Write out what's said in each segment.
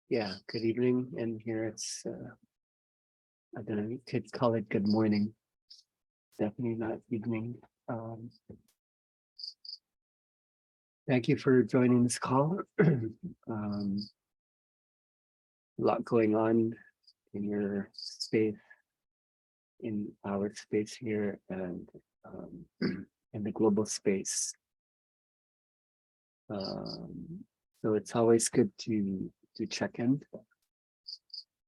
Yeah, good evening. And here it's, I don't know, you could call it good morning. Definitely not evening. Um, Thank you for joining this call. A lot going on in your space, in our space here, and in the global space. So it's always good to check in.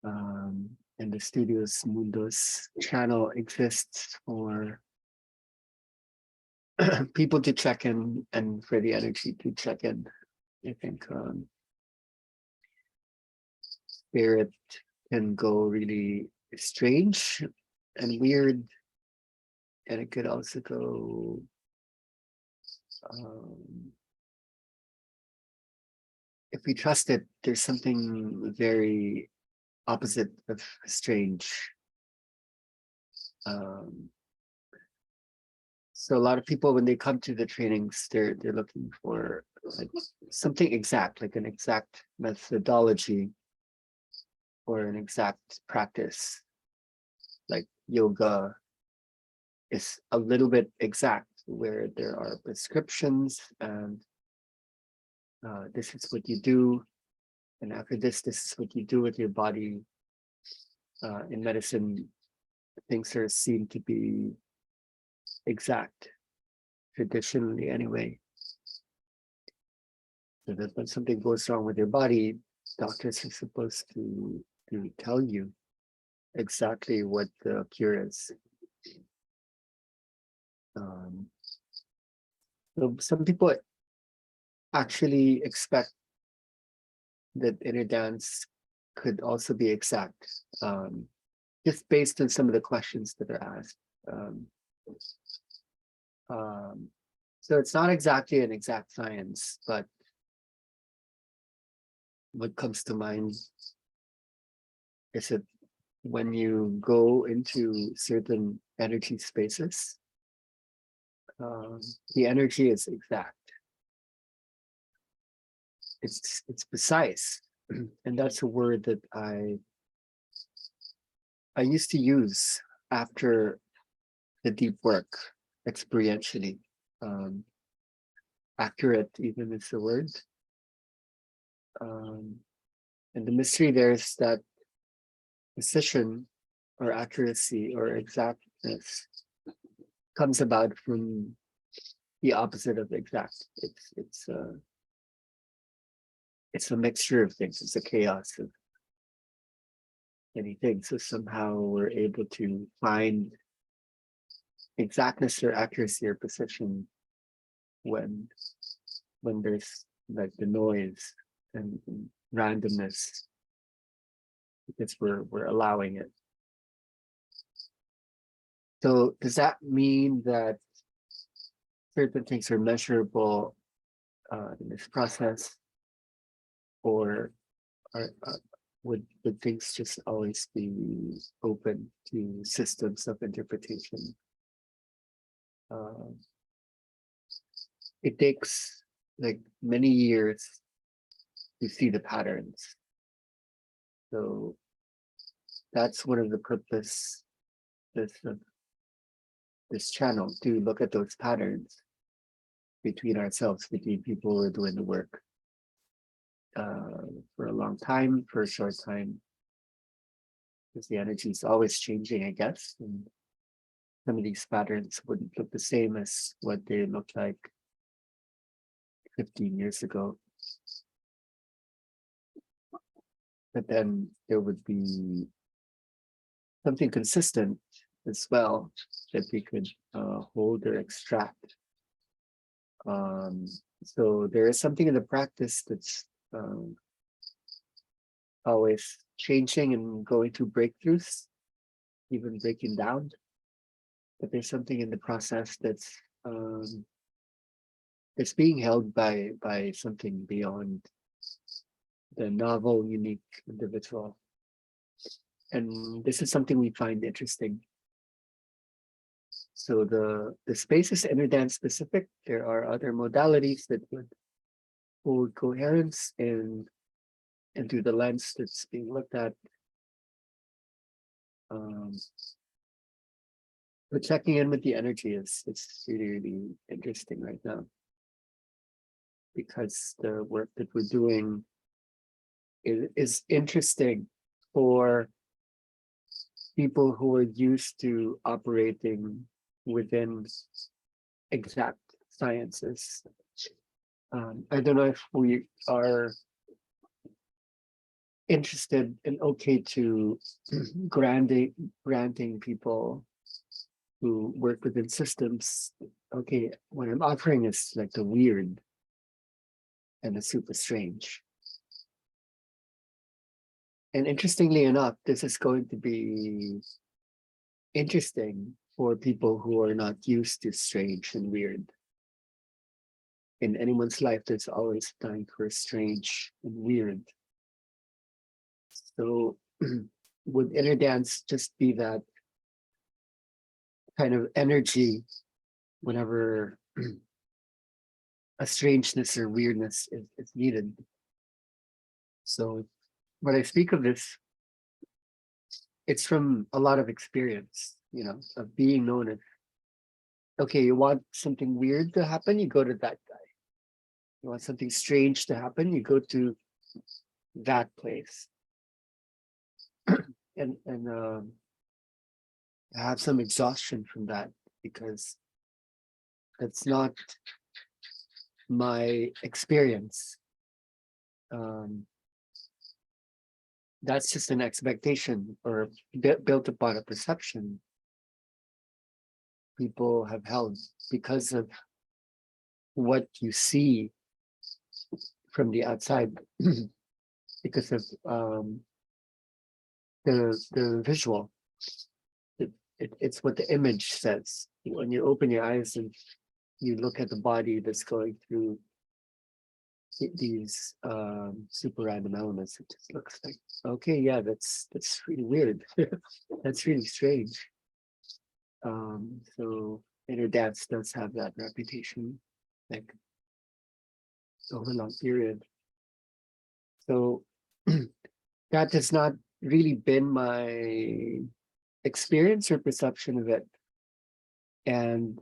And the Studios Mundos channel exists for people to check in and for the energy to check in. I think spirit can go really strange and weird, and it could also go um, if we trust it, there's something very opposite of strange. Um, so a lot of people, when they come to the trainings, they're looking for like something exact, like an exact methodology or an exact practice. Like yoga is a little bit exact, where there are prescriptions and this is what you do, and after this is what you do with your body. In medicine, things are seen to be exact, traditionally anyway. So that when something goes wrong with your body, doctors are supposed to tell you exactly what the cure is. Um, so some people actually expect that inner dance could also be exact, just based on some of the questions that are asked. Um, um, so it's not exactly an exact science, but what comes to mind is that when you go into certain energy spaces, the energy is exact. It's precise, and that's a word that I used to use after the deep work experientially. Um, Accurate even is the word. And the mystery there is that precision or accuracy or exactness comes about from the opposite of exact. It's a mixture of things. It's a chaos of many things. So somehow we're able to find exactness or accuracy or precision when there's like the noise and randomness, because we're allowing it. So does that mean that certain things are measurable in this process, or would things just always be open to systems of interpretation? Uh, it takes like many years to see the patterns. So that's one of the purpose of this channel, to look at those patterns between ourselves, between people who are doing the work for a long time, for a short time, because the energy is always changing, I guess. And some of these patterns wouldn't look the same as what they looked like 15 years ago. But then there would be something consistent as well that we could hold or extract. So there is something in the practice that's always changing and going through breakthroughs, even breaking down. But there's something in the process that's being held by something beyond the novel, unique individual. And this is something we find interesting. So the space is inner dance specific. There are other modalities that would hold coherence and through the lens that's being looked at. But checking in with the energy is it's really, really interesting right now, because the work that we're doing is interesting for people who are used to operating within exact sciences. I don't know if we are interested and okay to granting people who work within systems. Okay, what I'm offering is like the weird and the super strange. And interestingly enough, this is going to be interesting for people who are not used to strange and weird. In anyone's life, there's always time for strange and weird. So would inner dance just be that kind of energy whenever a strangeness or weirdness is needed? So when I speak of this, it's from a lot of experience, of being known as, okay, you want something weird to happen, you go to that guy. You want something strange to happen, you go to that place. and have some exhaustion from that, because that's not my experience. That's just an expectation or built upon a perception people have held because of what you see from the outside, because of the visual. It's what the image says. When you open your eyes and you look at the body that's going through these super random elements, it just looks like, okay, yeah, that's really weird. That's really strange. So inner dance does have that reputation, like over a long period. So that has not really been my experience or perception of it. And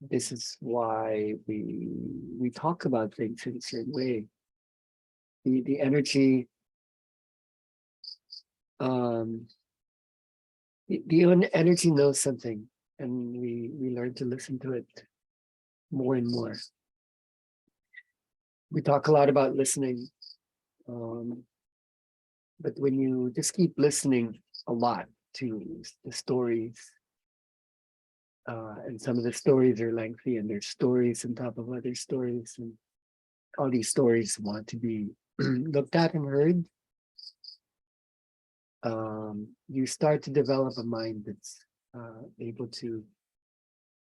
this is why we talk about things in a certain way. The energy, the energy knows something, and we learn to listen to it more and more. We talk a lot about listening, but when you just keep listening a lot to the stories, and some of the stories are lengthy, and there's stories on top of other stories, and all these stories want to be looked at and heard. You start to develop a mind that's able to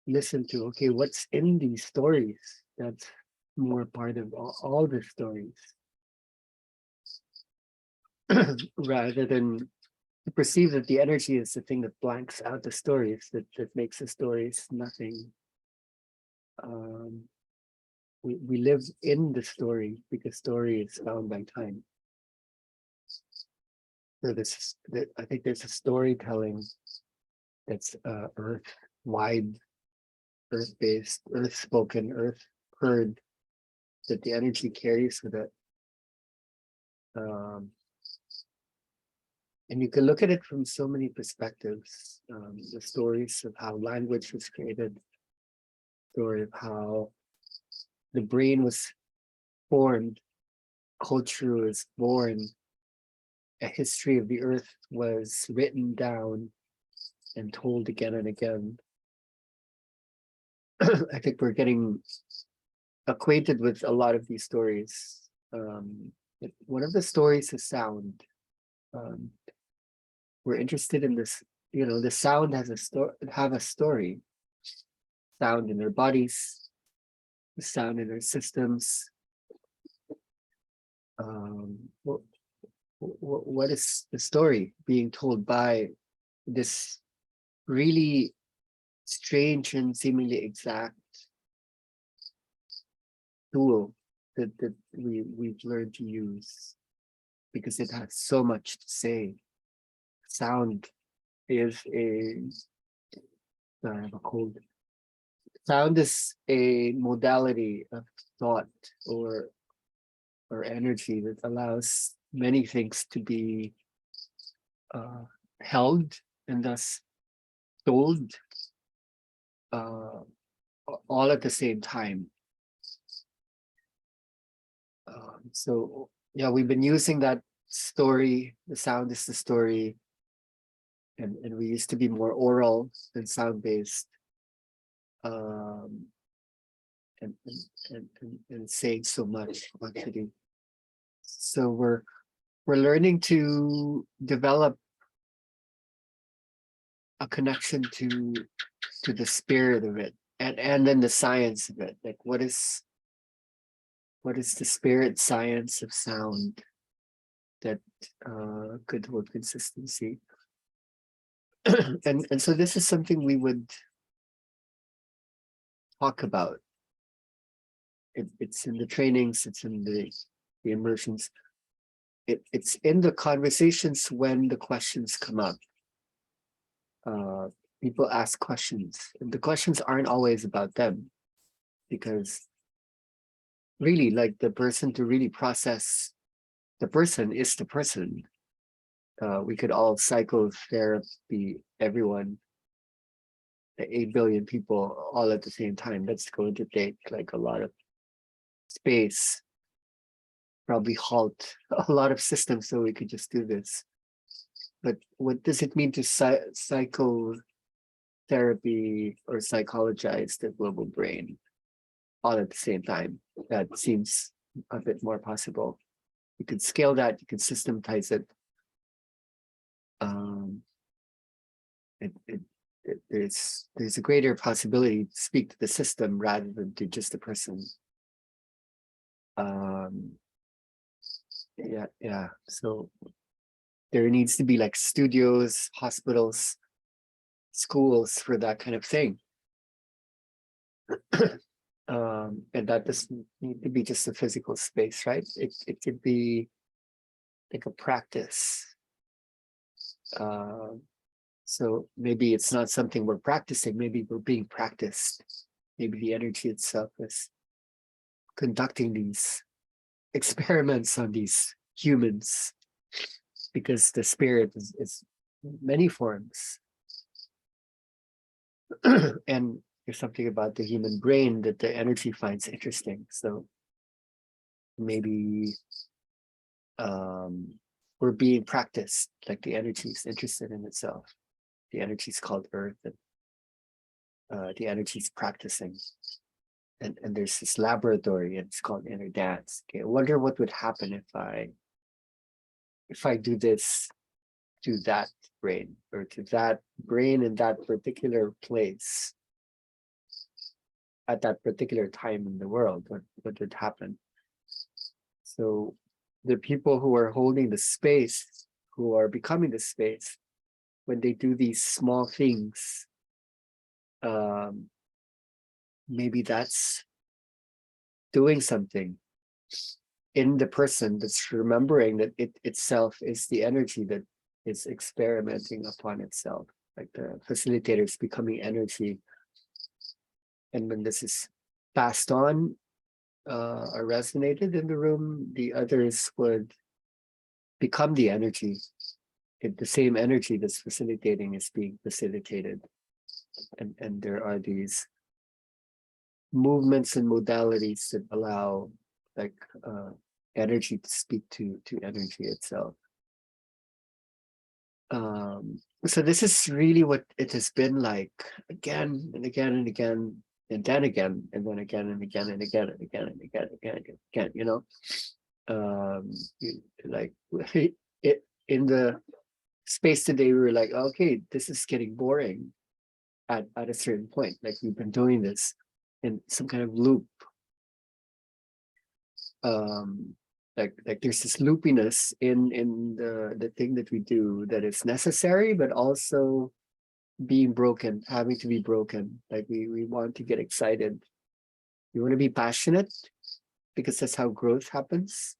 listen to, okay, what's in these stories that's more part of all the stories, rather than to perceive that the energy is the thing that blanks out the stories, that makes the stories nothing. We live in the story because story is bound by time. So I think there's a storytelling that's earth-wide, earth-based, earth-spoken, earth-heard, that the energy carries with it. And you can look at it from so many perspectives. The stories of how language was created, story of how the brain was formed, culture was born, a history of the earth was written down and told again and again. I think we're getting acquainted with a lot of these stories. One of the stories is sound. We're interested in this, the sound has a story. Sound in our bodies, the sound in our systems. What is the story being told by this really strange and seemingly exact tool that we've learned to use? because it has so much to say. Sound is a, I have a cold. Sound is a modality of thought or energy that allows many things to be held and thus told uh, all at the same time. So yeah, we've been using that story. The sound is the story, and we used to be more oral than sound based, um, and saying so much actually. So we're learning to develop a connection to the spirit of it, and then the science of it. Like what is the spirit science of sound that could hold consistency? And so this is something we would talk about. It's in the trainings, it's in the immersions. It's in the conversations when the questions come up. People ask questions, and the questions aren't always about them, because really, like, the person to really process the person is the person. We could all psychotherapy everyone, the 8 billion people all at the same time. That's going to take like a lot of space, probably halt a lot of systems so we could just do this. But what does it mean to psychotherapy or psychologize the global brain all at the same time? That seems a bit more possible. You can scale that, you can systematize it. There's a greater possibility to speak to the system rather than to just the person. Yeah. So there needs to be like studios, hospitals, schools for that kind of thing. And that doesn't need to be just a physical space, right? It could be like a practice. So maybe it's not something we're practicing, maybe we're being practiced. Maybe the energy itself is conducting these experiments on these humans, because the spirit is many forms. And there's something about the human brain that the energy finds interesting. So maybe we're being practiced, like the energy is interested in itself. The energy is called earth, and the energy is practicing. And there's this laboratory, and it's called inner dance. Okay, I wonder what would happen if I do this to that brain, or to that brain in that particular place at that particular time in the world. What would happen? So the people who are holding the space, who are becoming the space, when they do these small things, maybe that's doing something in the person that's remembering that it itself is the energy that is experimenting upon itself. Like the facilitator is becoming energy. And when this is passed on or resonated in the room, the others would become the energy. The same energy that's facilitating is being facilitated. And there are these movements and modalities that allow like energy to speak to energy itself. So this is really what it has been like, again and again and again, and then again, and then again and again and again and again and again and again, you know. Like it in the space today, we were like, okay, this is getting boring at a certain point. Like we've been doing this in some kind of loop. Like there's this loopiness in the thing that we do that is necessary, but also being broken, having to be broken. Like we want to get excited. We want to be passionate, because that's how growth happens.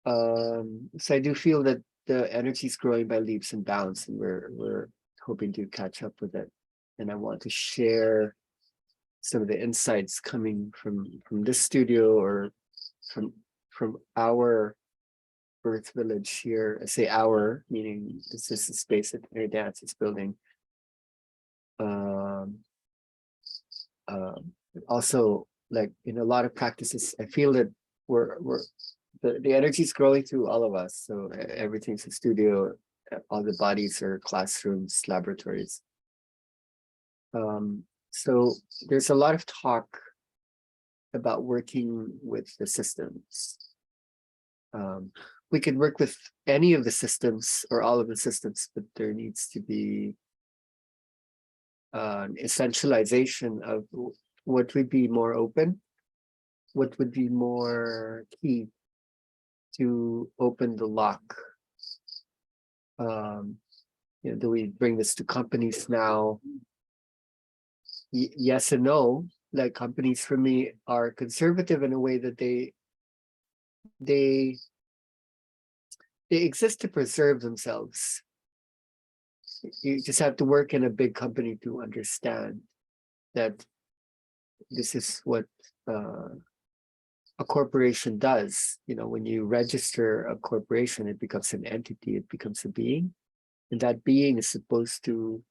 So I do feel that the energy is growing by leaps and bounds, and we're hoping to catch up with it. And I want to share some of the insights coming from this studio or from our Earth Village here. I say our, meaning this is the space that Air Dance is building. Um, Also, like in a lot of practices, I feel that we're the energy is growing through all of us. So everything's a studio, all the bodies are classrooms, laboratories. So there's a lot of talk about working with the systems. We can work with any of the systems or all of the systems, but there needs to be an essentialization of what would be more open, what would be more key to open the lock. Do we bring this to companies now? Yes and no. Like companies for me are conservative in a way that they exist to preserve themselves. You just have to work in a big company to understand that this is what a corporation does. When you register a corporation, it becomes an entity, it becomes a being, and that being is supposed to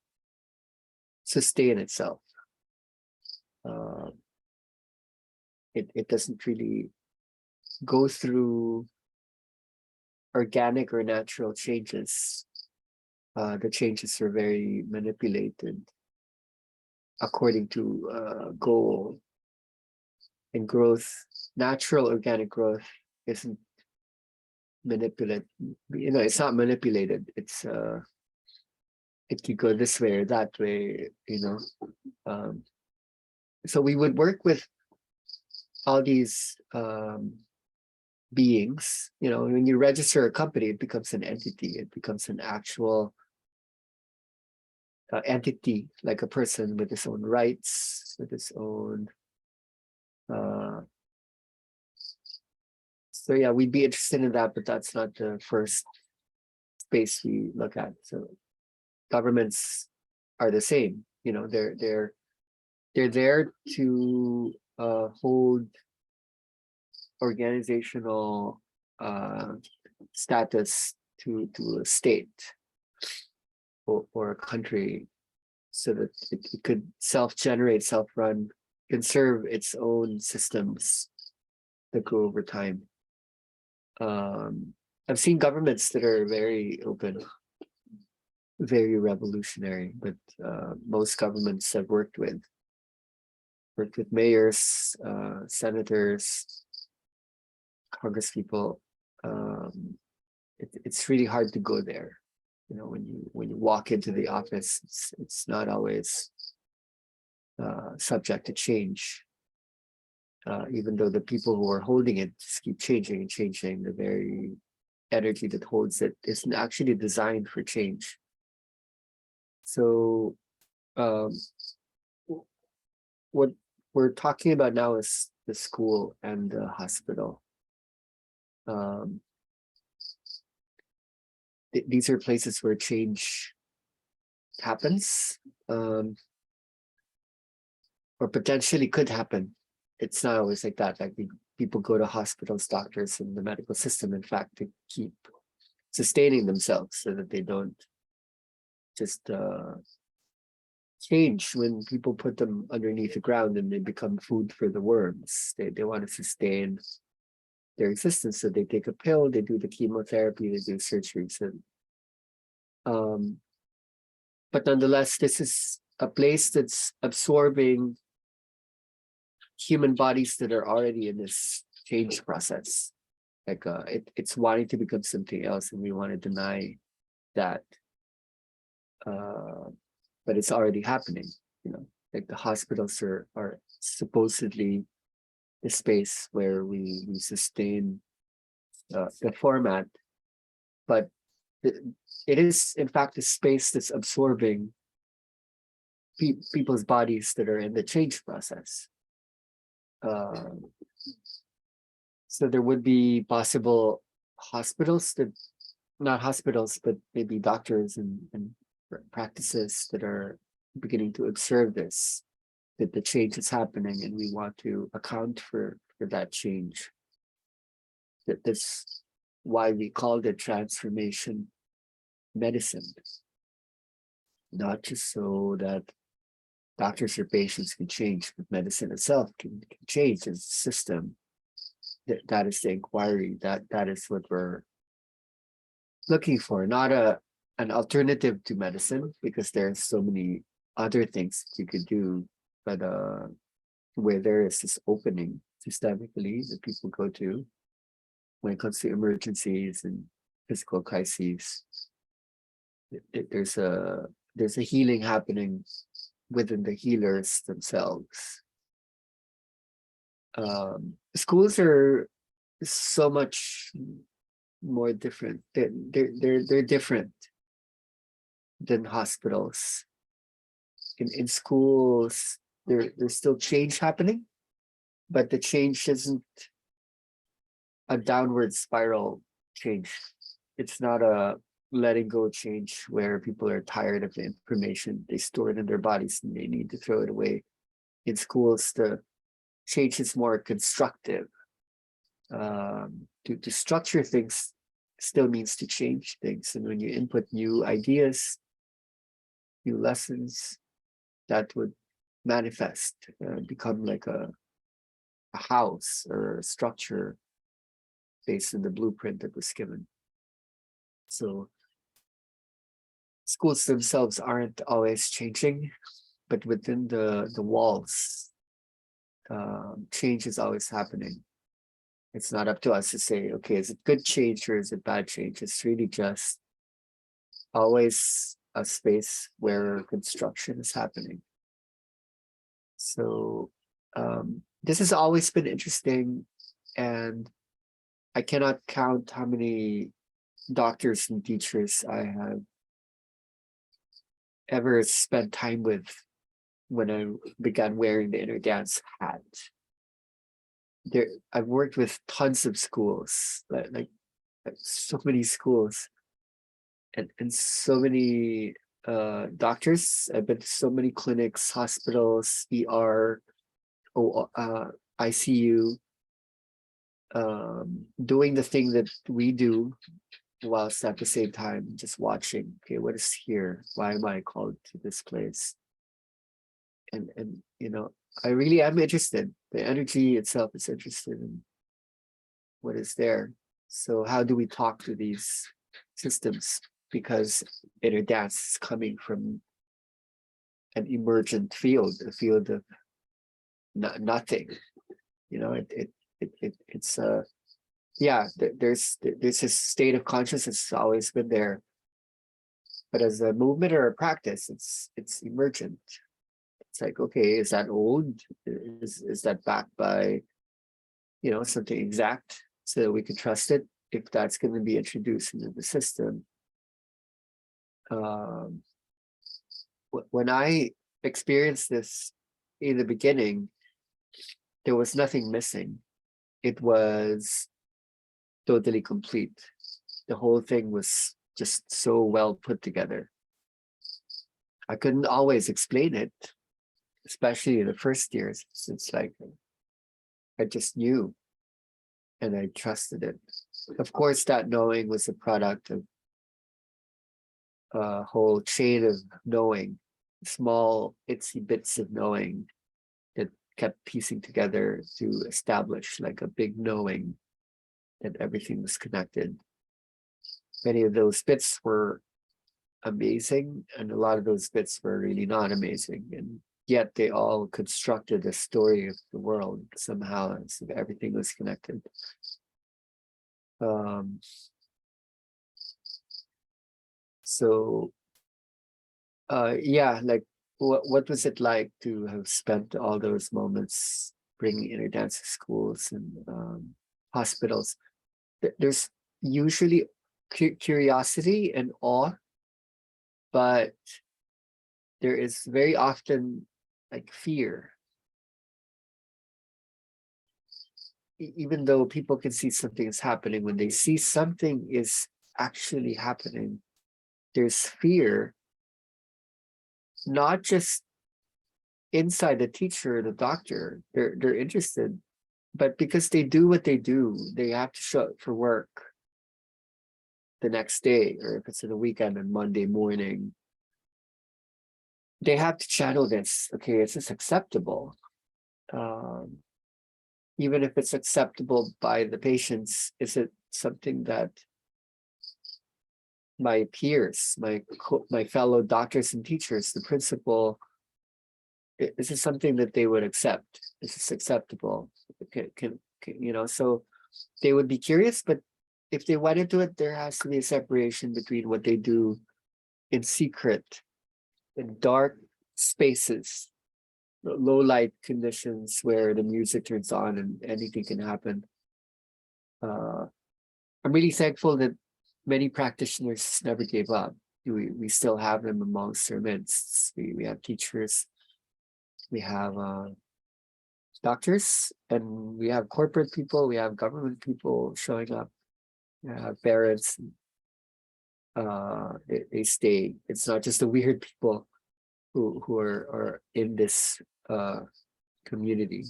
sustain itself. It doesn't really go through organic or natural changes. The changes are very manipulated according to goal and growth. Natural organic growth isn't manipulated. It's not manipulated. It could go this way or that way. So we would work with all these beings. When you register a company, it becomes an entity. It becomes an actual entity, like a person with its own rights, with its own. So yeah, we'd be interested in that, but that's not the first space we look at. So governments are the same. They're there to hold organizational status to a state or a country, so that it could self-generate, self-run, conserve its own systems that grow over time. I've seen governments that are very open, very revolutionary, but most governments I've worked with mayors, senators, congresspeople. It's really hard to go there. When you walk into the office, it's not always subject to change. Even though the people who are holding it just keep changing and changing, the very energy that holds it isn't actually designed for change. So what we're talking about now is the school and the hospital. These are places where change happens, or potentially could happen. It's not always like that. Like people go to hospitals, doctors, and the medical system, in fact, to keep sustaining themselves so that they don't just change when people put them underneath the ground and they become food for the worms. They want to sustain their existence, so they take a pill, they do the chemotherapy, they do surgeries, and but nonetheless, this is a place that's absorbing human bodies that are already in this change process. Like it's wanting to become something else, and we want to deny that. But it's already happening. Like the hospitals are supposedly the space where we sustain the format, but it is in fact a space that's absorbing people's bodies that are in the change process. So there would be possible hospitals that, not hospitals, but maybe doctors and practices that are beginning to observe this, that the change is happening, and we want to account for that change. That's why we called it transformation medicine, not just so that doctors or patients can change, but medicine itself can change as a system. That is the inquiry. That is what we're looking for, not an alternative to medicine, because there's so many other things you could do, but where there is this opening systemically that people go to when it comes to emergencies and physical crises. There's a healing happening within the healers themselves. Schools are so much more different. They're different than hospitals. In schools, there's still change happening, but the change isn't a downward spiral change. It's not a letting go change where people are tired of the information they store it in their bodies and they need to throw it away. In schools, the change is more constructive. To structure things still means to change things. And when you input new ideas, new lessons, that would manifest, become like a house or a structure based on the blueprint that was given. So schools themselves aren't always changing, but within the walls, change is always happening. It's not up to us to say, okay, is it good change or is it bad change? It's really just always a space where construction is happening. So this has always been interesting, and I cannot count how many doctors and teachers I have ever spent time with when I began wearing the inner dance hat. I've worked with tons of schools, like so many schools, and so many doctors. I've been to so many clinics, hospitals, ER, ICU, doing the thing that we do, whilst at the same time just watching, okay, what is here? Why am I called to this place? And you know, I really am interested. The energy itself is interested in what is there. So how do we talk to these systems? Because inner dance is coming from an emergent field, a field of nothing. You know, it's yeah, there's this state of consciousness that's always been there, but as a movement or a practice, it's emergent. It's like, okay, is that old? Is that backed by, you know, something exact so that we can trust it? If that's going to be introduced into the system, when I experienced this in the beginning, there was nothing missing. It was totally complete. The whole thing was just so well put together. I couldn't always explain it, especially in the first years. It's like I just knew and I trusted it. Of course, that knowing was a product of a whole chain of knowing, small itsy bits of knowing that kept piecing together to establish like a big knowing that everything was connected. Many of those bits were amazing, and a lot of those bits were really not amazing. And yet they all constructed a story of the world somehow, as if everything was connected. So yeah, like what was it like to have spent all those moments bringing inner dance to schools and hospitals? There's usually curiosity and awe, but there is very often like fear. even though people can see something is happening, when they see something is actually happening, there's fear, not just inside the teacher or the doctor. They're interested, but because they do what they do, they have to show up for work the next day, or if it's in a weekend on Monday morning, they have to channel this. Okay, is this acceptable? Um, Even if it's acceptable by the patients, is it something that my peers, my fellow doctors and teachers, the principal, is this something that they would accept? Is this acceptable? So they would be curious, but if they went into it, there has to be a separation between what they do in secret, in dark spaces, low light conditions where the music turns on and anything can happen. I'm really thankful that many practitioners never gave up. We still have them amongst our midst. We have teachers, we have doctors, and we have corporate people, we have government people showing up, we have parents. They stay. It's not just the weird people who are in this community.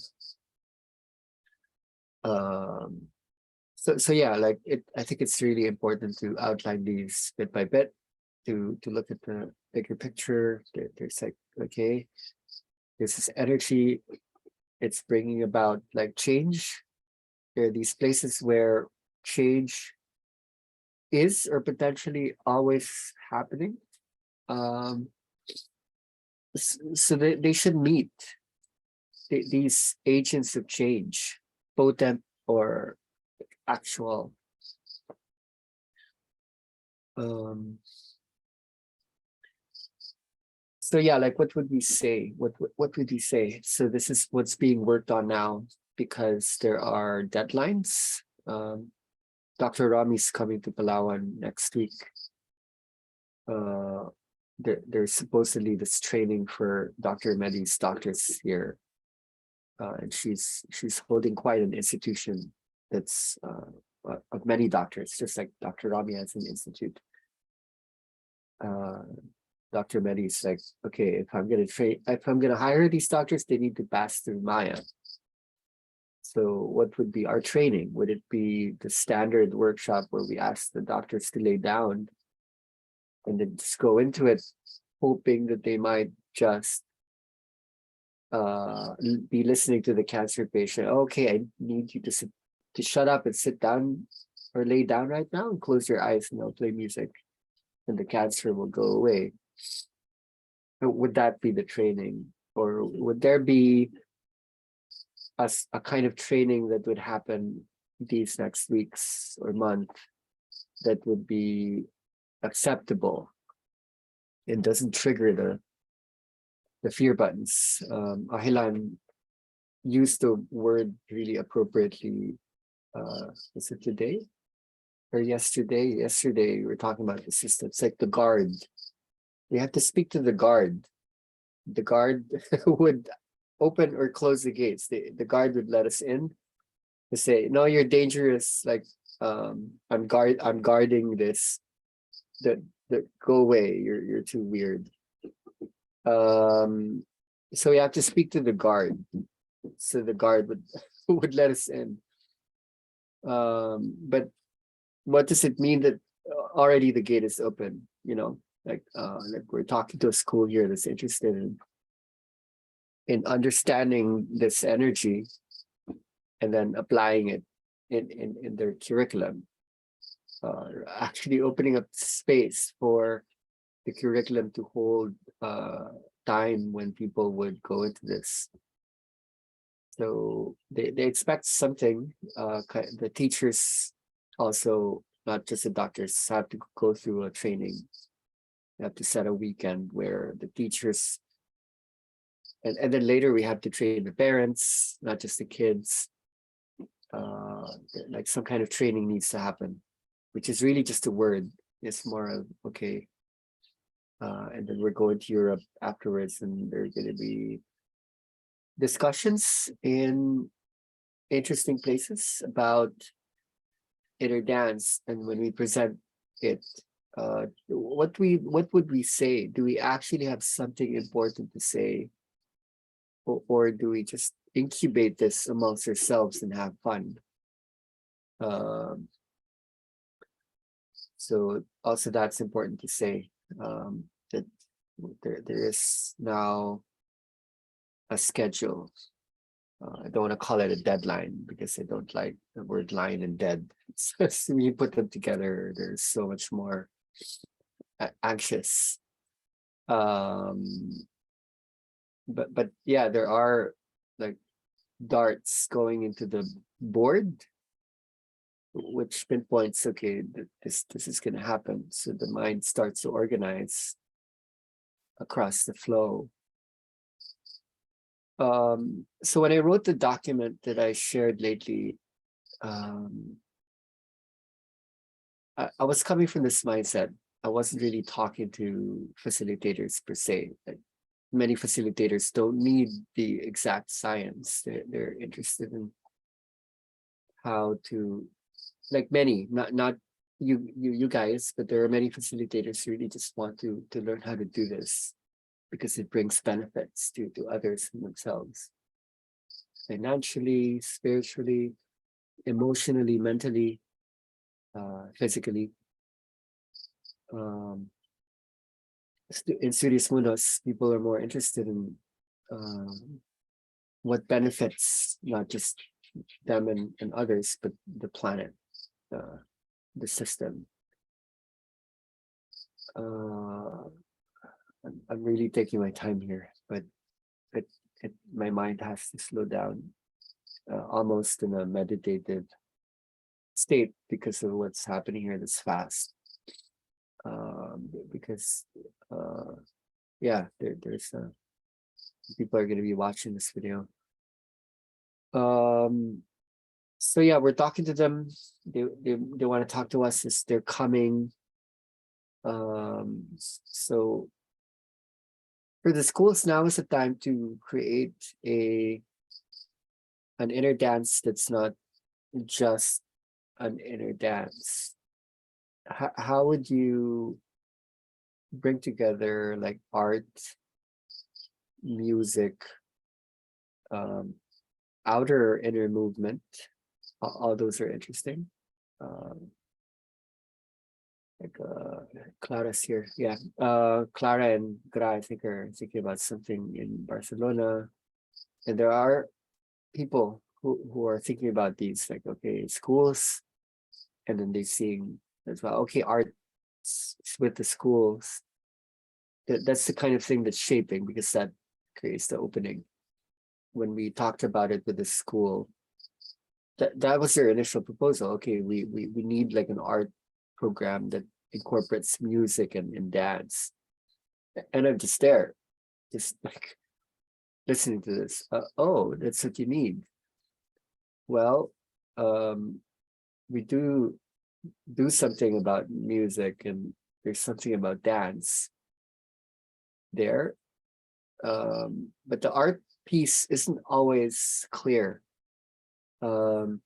So yeah, like I think it's really important to outline these bit by bit, to look at the bigger picture. There's like, okay, this is energy. It's bringing about like change. There are these places where change is or potentially always happening. So they should meet these agents of change, potent or actual. So yeah, like what would we say? What would we say? So this is what's being worked on now because there are deadlines. Dr. Rami's coming to Palawan next week. There's supposedly this training for Dr. Medi's doctors here. And she's holding quite an institution that's of many doctors, just like Dr. Rami has an institute. Dr. Medi's like, okay, if I'm gonna hire these doctors, they need to pass through Maya. So what would be our training? Would it be the standard workshop where we ask the doctors to lay down and then just go into it, hoping that they might just be listening to the cancer patient? Okay, I need you to shut up and sit down or lay down right now and close your eyes and I'll play music and the cancer will go away. Would that be the training? Or would there be a kind of training that would happen these next weeks or month that would be acceptable and doesn't trigger the fear buttons? Ahilan used the word really appropriately. Was it today or yesterday? Yesterday we were talking about the system. It's like the guard. We have to speak to the guard. The guard would open or close the gates. The guard would let us in to say, no, you're dangerous. Like I'm guarding this. The go away. You're too weird. So we have to speak to the guard. So the guard would would let us in. But what does it mean that already the gate is open? Like we're talking to a school here that's interested in understanding this energy and then applying it in their curriculum. Actually opening up space for the curriculum to hold time when people would go into this. So they expect something. The teachers also, not just the doctors, have to go through a training. They have to set a weekend where the teachers, and then later we have to train the parents, not just the kids. Like some kind of training needs to happen, which is really just a word. It's more of, okay. And then we're going to Europe afterwards, and there are going to be discussions in interesting places about inner dance, and when we present it, what would we say? Do we actually have something important to say, or do we just incubate this amongst ourselves and have fun? Um, so also that's important to say, that there is now a schedule. I don't want to call it a deadline because I don't like the word line and dead. So when you put them together, there's so much more anxious. But yeah, there are like darts going into the board, which pinpoints, okay, this is going to happen. So the mind starts to organize across the flow. So when I wrote the document that I shared lately, I was coming from this mindset. I wasn't really talking to facilitators per se. Like, many facilitators don't need the exact science. They're interested in how to, like many, not you guys, but there are many facilitators who really just want to learn how to do this because it brings benefits to others and themselves, financially, spiritually, emotionally, mentally, physically. In Studios Mundos, people are more interested in what benefits not just them and others, but the planet, the system. I'm really taking my time here, but my mind has to slow down, almost in a meditative state because of what's happening here this fast. Because yeah, there's people are going to be watching this video. So yeah, we're talking to them. They want to talk to us as they're coming. So for the schools, now is the time to create an inner dance that's not just an inner dance. How would you bring together like art, music, outer or inner movement? All those are interesting. Like Clara's here. Yeah. Clara and Gra, I think, are thinking about something in Barcelona. And there are people who are thinking about these, like, okay, schools, and then they seeing as well, okay, art with the schools. That's the kind of thing that's shaping, because that creates the opening. When we talked about it with the school, that was their initial proposal. Okay, we need like an art program that incorporates music and dance. And I'm just there, just like listening to this. Oh, that's what you need. Well, we do something about music, and there's something about dance there. But the art piece isn't always clear. I'm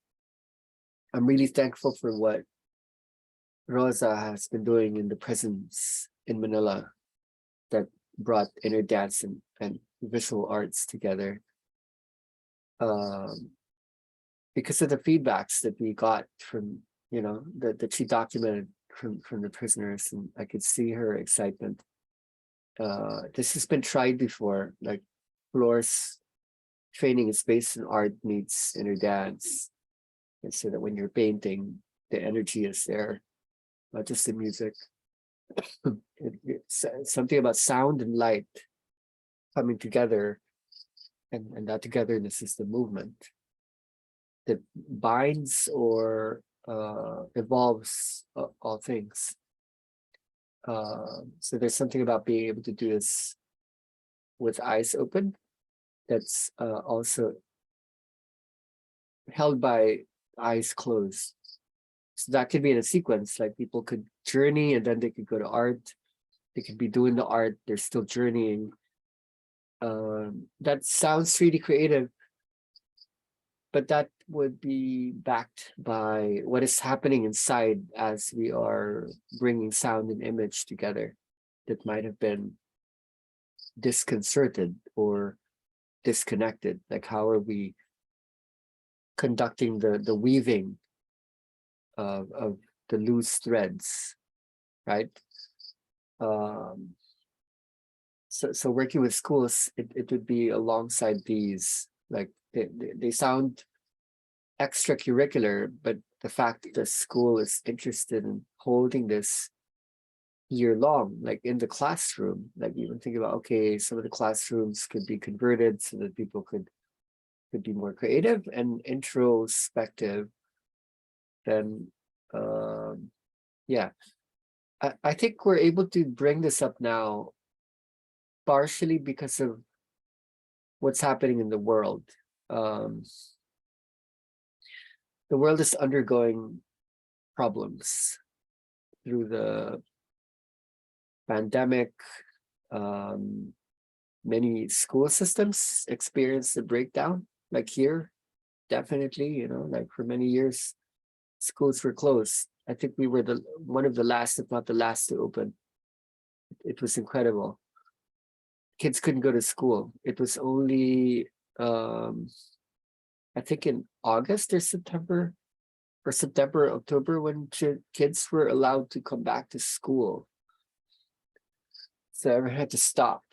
really thankful for what Rosa has been doing in the prisons in Manila that brought inner dance and visual arts together. Because of the feedbacks that we got from, that she documented from the prisoners, and I could see her excitement. This has been tried before, like Floor's training is based on art meets inner dance. And so that when you're painting, the energy is there, not just the music. It's something about sound and light coming together, and that togetherness is the movement that binds or evolves all things. So there's something about being able to do this with eyes open that's also held by eyes closed. So that could be in a sequence, like people could journey and then they could go to art. They could be doing the art, they're still journeying. That sounds really creative. but that would be backed by what is happening inside as we are bringing sound and image together that might have been disconcerted or disconnected. Like, how are we conducting the weaving of the loose threads, right? So working with schools, it would be alongside these. Like, they sound extracurricular, but the fact that the school is interested in holding this year long, like in the classroom, like even think about, okay, some of the classrooms could be converted so that people could be more creative and introspective. Then yeah, I think we're able to bring this up now partially because of what's happening in the world. The world is undergoing problems through the pandemic. Many school systems experience a breakdown, like here, definitely, like for many years, schools were closed. I think we were one of the last, if not the last, to open. It was incredible. Kids couldn't go to school. It was only, I think in August or September, October, when kids were allowed to come back to school. So everyone had to stop.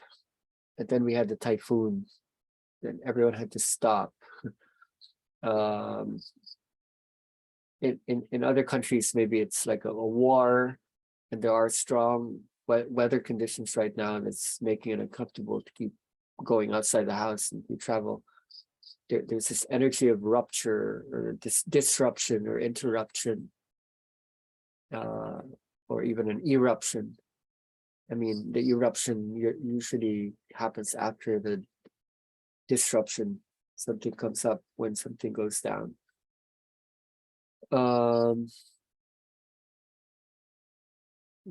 And then we had the typhoon. Then everyone had to stop. In other countries, maybe it's like a war, and there are strong weather conditions right now that's making it uncomfortable to keep going outside the house and to travel. There's this energy of rupture or disruption or interruption, or even an eruption. I mean, the eruption usually happens after the disruption. Something comes up when something goes down. I'm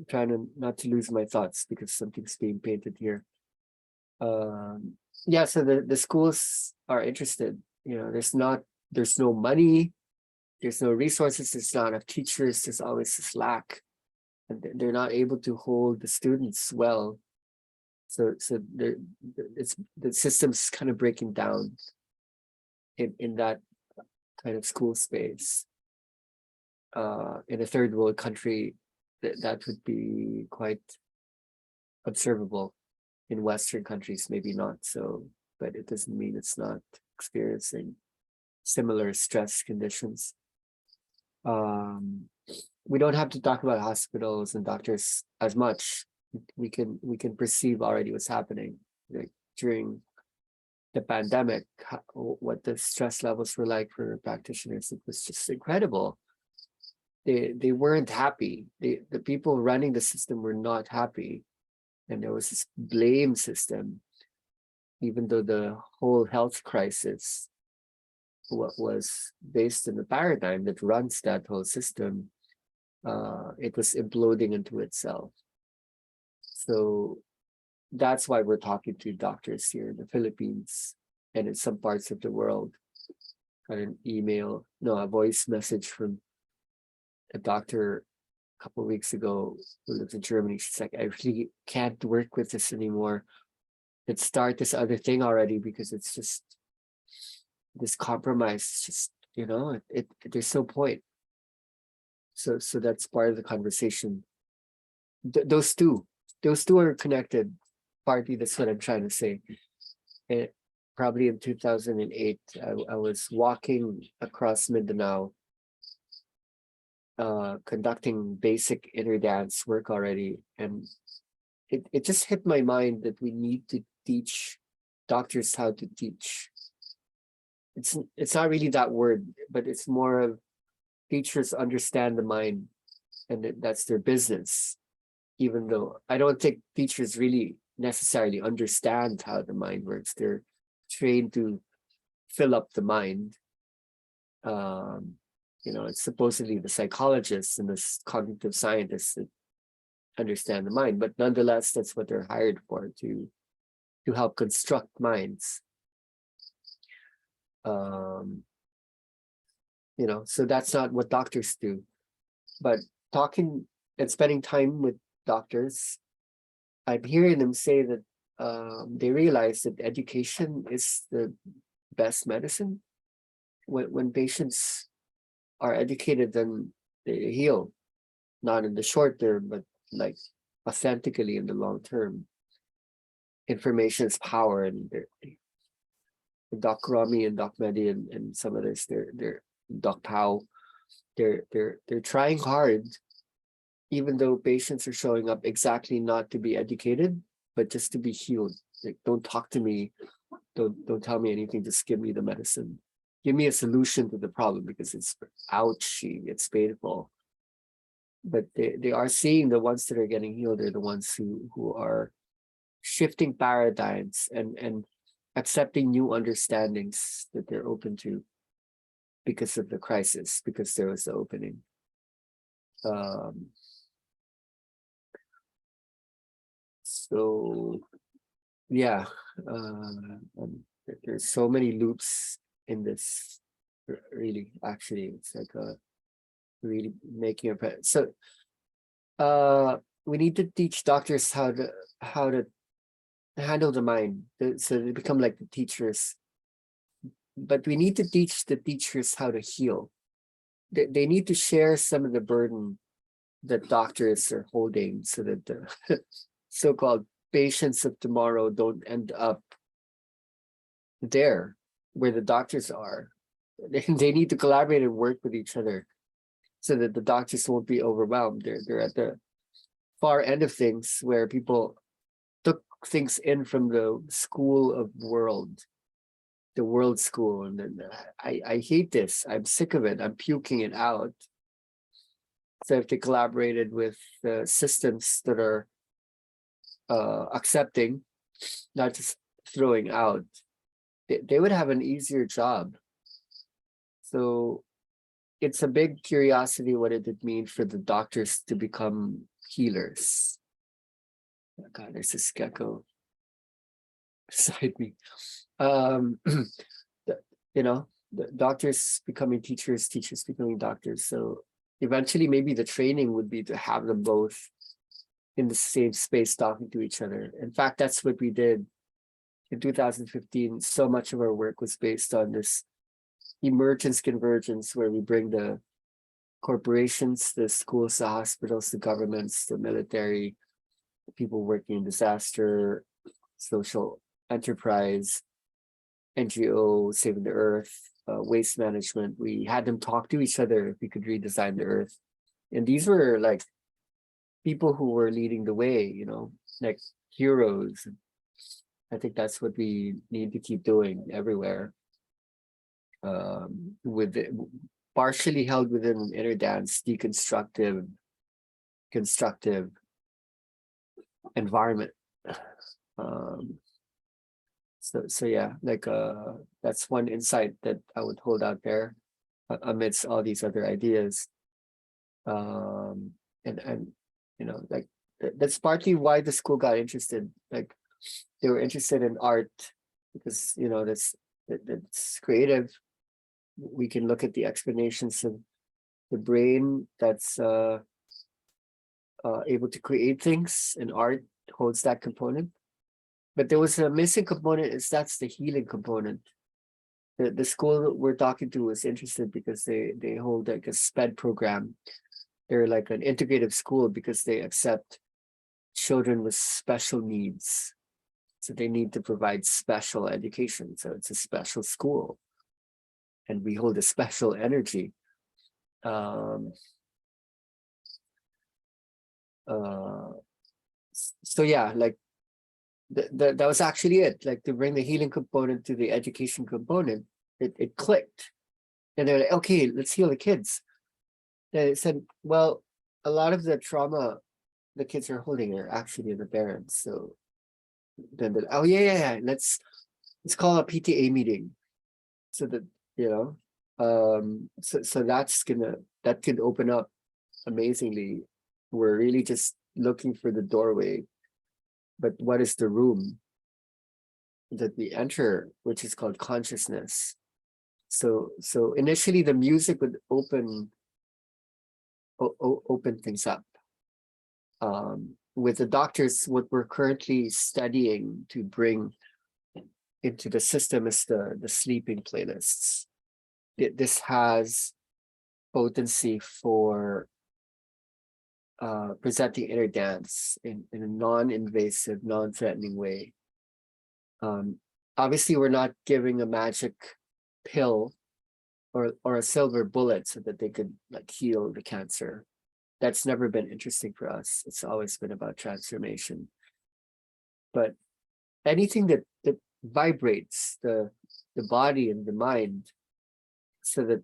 trying not to lose my thoughts because something's being painted here. Yeah, so the schools are interested. There's no money, there's no resources, there's not enough teachers, there's always this lack, and they're not able to hold the students well. So the system's kind of breaking down in that kind of school space. In a third world country, that would be quite observable. In Western countries, maybe not so, but it doesn't mean it's not experiencing similar stress conditions. We don't have to talk about hospitals and doctors as much. We can perceive already what's happening. Like during the pandemic, what the stress levels were like for practitioners. It was just incredible. They weren't happy. The people running the system were not happy. And there was this blame system, even though the whole health crisis was based in the paradigm that runs that whole system, it was imploding into itself. So that's why we're talking to doctors here in the Philippines and in some parts of the world. Got a voice message from a doctor a couple of weeks ago who lives in Germany. She's like, I really can't work with this anymore. Let's start this other thing already, because it's just this compromise. Just there's no point. So that's part of the conversation. Those two are connected. Partly, that's what I'm trying to say. Probably in 2008, I was walking across Mindanao, conducting basic inner dance work already, and it just hit my mind that we need to teach doctors how to teach. It's not really that word, but it's more of teachers understand the mind, and that's their business. Even though I don't think teachers really necessarily understand how the mind works, they're trained to fill up the mind. It's supposedly the psychologists and the cognitive scientists that understand the mind, but nonetheless, that's what they're hired for, to help construct minds. So that's not what doctors do. But talking and spending time with doctors, I'm hearing them say that they realize that education is the best medicine. When patients are educated, then they heal, not in the short term, but like authentically in the long term. Information is power, and Doc Rami and Doc Mehdi and some others, they're Doc Pao, they're trying hard, even though patients are showing up exactly not to be educated, but just to be healed. Like, don't talk to me, don't tell me anything, just give me the medicine. Give me a solution to the problem, because it's ouchy, it's painful. But they are seeing the ones that are getting healed are the ones who are shifting paradigms and accepting new understandings that they're open to because of the crisis, because there was the opening. So yeah, there's so many loops in this. Really, actually, it's like really making a so. We need to teach doctors how to handle the mind, so they become like the teachers. But we need to teach the teachers how to heal. They need to share some of the burden that doctors are holding, so that the so-called patients of tomorrow don't end up there where the doctors are. They need to collaborate and work with each other, so that the doctors won't be overwhelmed. They're at the far end of things, where people took things in from the school of the world school, and then I hate this. I'm sick of it. I'm puking it out. So if they collaborated with systems that are accepting, not just throwing out, they would have an easier job. So it's a big curiosity, what did it mean for the doctors to become healers? Oh God, there's this gecko beside me. The doctors becoming teachers, teachers becoming doctors. So eventually, maybe the training would be to have them both in the same space talking to each other. In fact, that's what we did in 2015. So much of our work was based on this emergence convergence, where we bring the corporations, the schools, the hospitals, the governments, the military, the people working in disaster, social enterprise, NGO, Saving the Earth, waste management. We had them talk to each other if we could redesign the Earth. And these were like people who were leading the way, like heroes. I think that's what we need to keep doing everywhere. With it, partially held within an inner dance, deconstructive, constructive environment. So yeah, like that's one insight that I would hold out there amidst all these other ideas. And like that's partly why the school got interested. Like they were interested in art, because that's creative. We can look at the explanations of the brain that's able to create things, and art holds that component. But there was a missing component, that's the healing component. The school that we're talking to was interested because they hold like a SPED program. They're like an integrative school because they accept children with special needs. So they need to provide special education. So it's a special school. And we hold a special energy. So yeah, like that was actually it. Like, to bring the healing component to the education component, it clicked. And they're like, okay, let's heal the kids. They said, well, a lot of the trauma the kids are holding are actually the parents. So then oh yeah, let's call a PTA meeting, so that so that could open up amazingly. We're really just looking for the doorway, but what is the room that we enter, which is called consciousness? So initially the music would open things up. With the doctors, what we're currently studying to bring into the system is the sleeping playlists. This has potency for presenting inner dance in a non-invasive, non-threatening way. Obviously, we're not giving a magic pill or a silver bullet so that they could like heal the cancer. That's never been interesting for us. It's always been about transformation. But anything that vibrates the body and the mind so that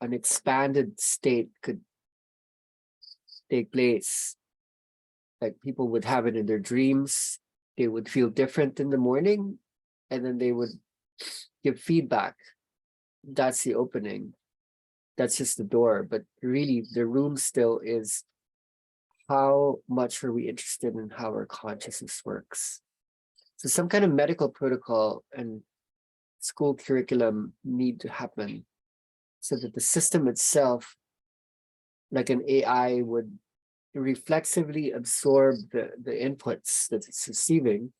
an expanded state could take place. Like people would have it in their dreams. They would feel different in the morning, and then they would give feedback. That's the opening. That's just the door. But really, the room still is how much are we interested in how our consciousness works. So some kind of medical protocol and school curriculum need to happen so that the system itself, like an AI, would reflexively absorb the inputs that it's receiving,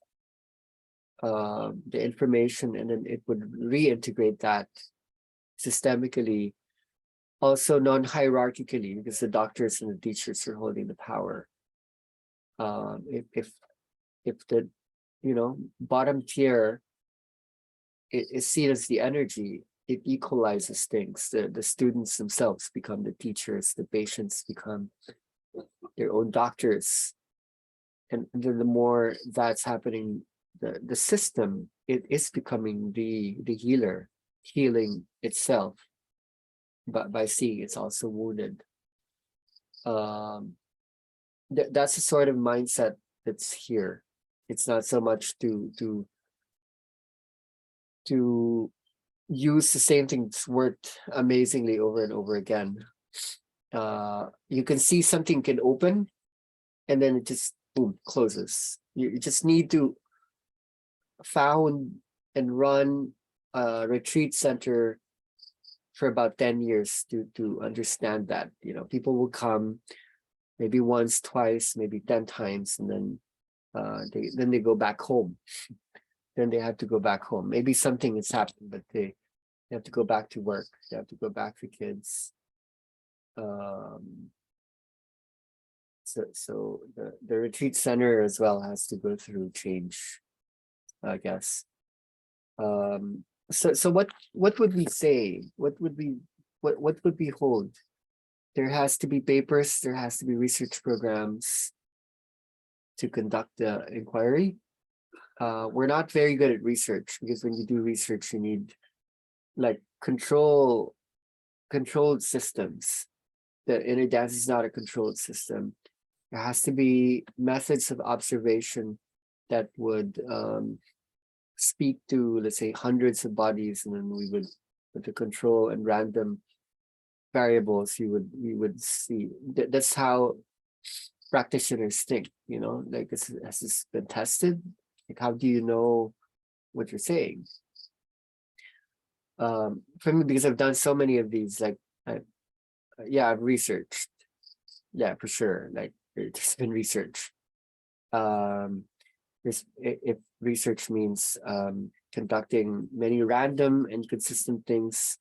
the information, and then it would reintegrate that systemically, also non-hierarchically, because the doctors and the teachers are holding the power. If the bottom tier is seen as the energy, it equalizes things. The students themselves become the teachers, the patients become their own doctors, and then the more that's happening, the system, it is becoming the healer, healing itself, but by seeing it's also wounded. That's the sort of mindset that's here. It's not so much to use the same thing that's worked amazingly over and over again. You can see something can open, and then it just boom closes. You just need to found and run a retreat center for about 10 years to understand that. People will come maybe once, twice, maybe 10 times, and then they go back home. Then they have to go back home. Maybe something has happened, but they have to go back to work. They have to go back to kids. So the retreat center as well has to go through change, I guess. So what would we say? What would we hold? There has to be papers, there has to be research programs to conduct the inquiry. We're not very good at research, because when you do research, you need like controlled systems. The inner dance is not a controlled system. There has to be methods of observation that would speak to, let's say, hundreds of bodies, and then we would, with the control and random variables, we would see. That's how practitioners think, like has this been tested? Like, how do you know what you're saying? For me, because I've done so many of these, like, I've researched. Yeah, for sure. Like, there's been research. If research means conducting many random and consistent things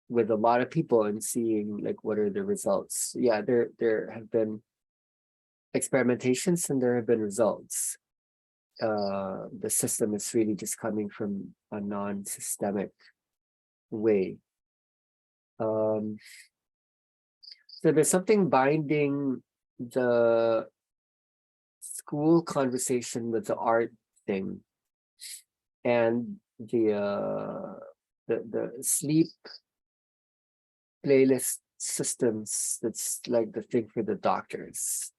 with a lot of people and seeing like what are the results. Yeah, there have been experimentations and there have been results. The system is really just coming from a non-systemic way. So there's something binding the school conversation with the art thing, and the sleep playlist systems. That's like the thing for the doctors.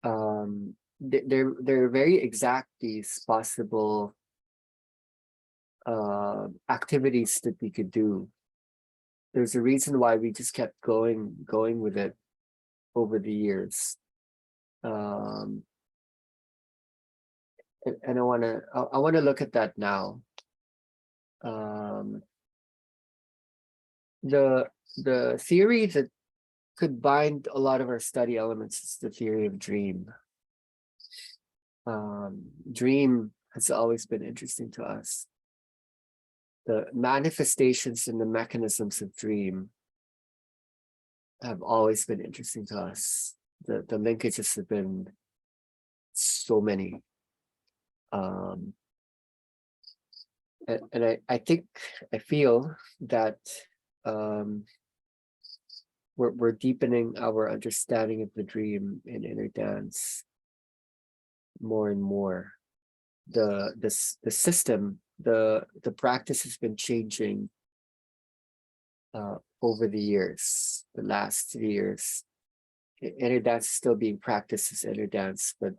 They're very exact, these possible activities that we could do. There's a reason why we just kept going with it over the years. And I want to look at that now. Um, the theory that could bind a lot of our study elements is the theory of dream. Dream has always been interesting to us. The manifestations and the mechanisms of dream have always been interesting to us. The linkages have been so many. And I think, I feel that we're deepening our understanding of the dream in inner dance more and more. The system, the practice has been changing over the years, the last 3 years. Inner dance is still being practiced as inner dance, but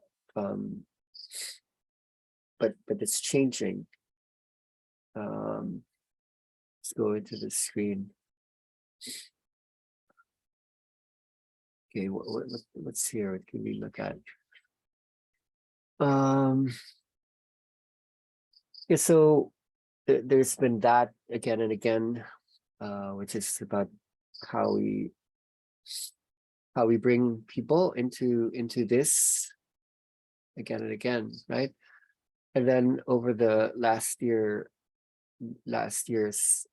it's changing. Let's go into the screen. Okay, what's here? What can we look at? Yeah, so there's been that again and again, which is about how we bring people into this again and again, right? And then over the last years,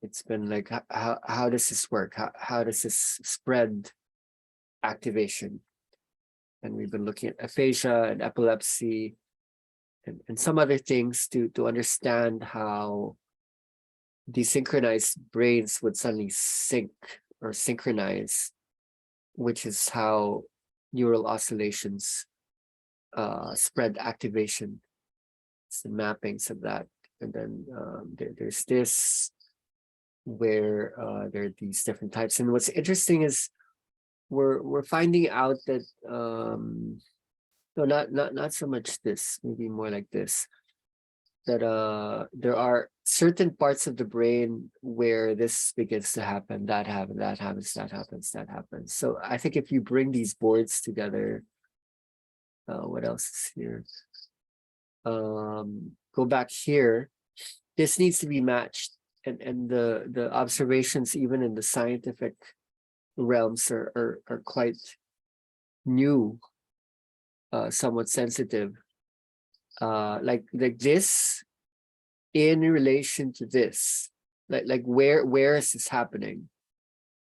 it's been like, how does this work? How does this spread activation? And we've been looking at aphasia and epilepsy and some other things to understand how desynchronized brains would suddenly sync or synchronize, which is how neural oscillations spread activation. It's the mappings of that. And then there's this where there are these different types. And what's interesting is we're finding out that no, not so much this, maybe more like this, that there are certain parts of the brain where this begins to happen, that happens, that happens, that happens, that happens. So I think if you bring these boards together, what else is here? Go back here. This needs to be matched, and the observations, even in the scientific realms, are quite new, somewhat sensitive. Like this in relation to this, like where is this happening?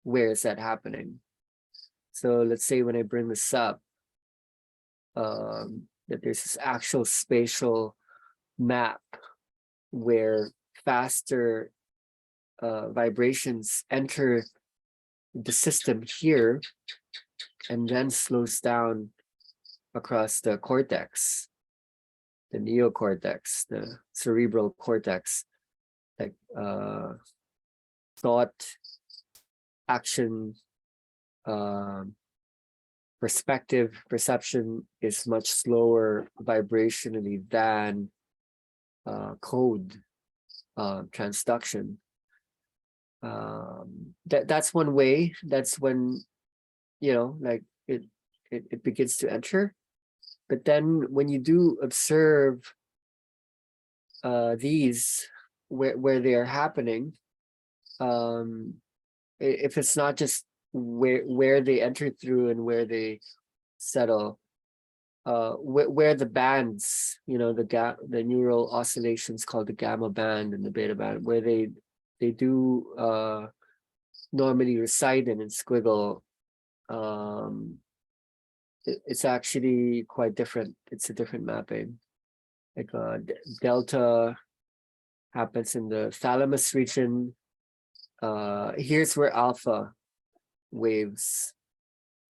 Where is that happening? So let's say when I bring this up, that there's this actual spatial map where faster vibrations enter the system here and then slows down across the cortex, the neocortex, the cerebral cortex, like thought, action, perspective, perception is much slower vibrationally than code, transduction. That's one way. That's when, like it begins to enter. But then when you do observe these where they are happening, if it's not just where they enter through and where they settle, where the bands, the neural oscillations called the gamma band and the beta band, where they do normally reside in and squiggle, it's actually quite different. It's a different mapping. Like delta happens in the thalamus region. Here's where alpha waves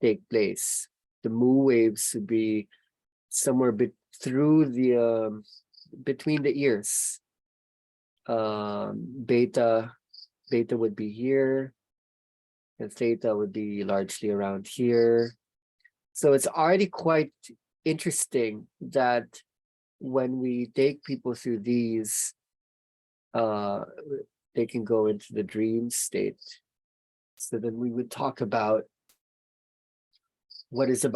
take place. The mu waves would be somewhere through the between the ears. Beta would be here, and theta would be largely around here. So it's already quite interesting that when we take people through these, they can go into the dream state. So then we would talk about what is it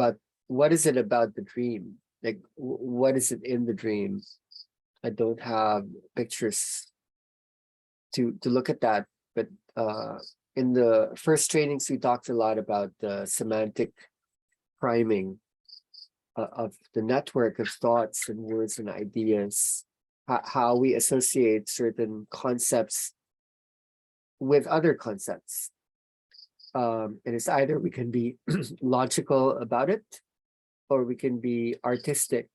about the dream? Like, what is it in the dream? I don't have pictures to look at that. But in the first trainings, we talked a lot about the semantic priming of the network of thoughts and words and ideas, how we associate certain concepts with other concepts. And it's either we can be logical about it, or we can be artistic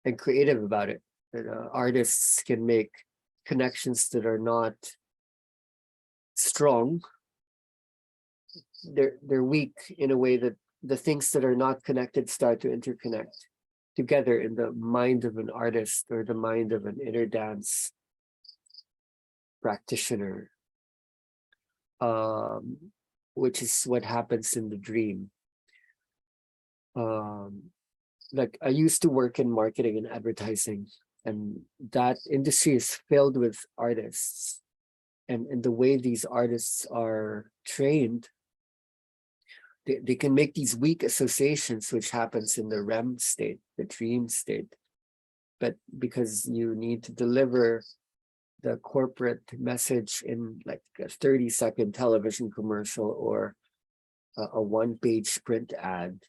and creative about it. And, artists can make connections that are not strong. They're weak in a way that the things that are not connected start to interconnect together in the mind of an artist or the mind of an inner dance practitioner, which is what happens in the dream. Like I used to work in marketing and advertising, and that industry is filled with artists. And the way these artists are trained, they can make these weak associations, which happens in the REM state, the dream state. But because you need to deliver the corporate message in like a 30-second television commercial or a one-page print ad,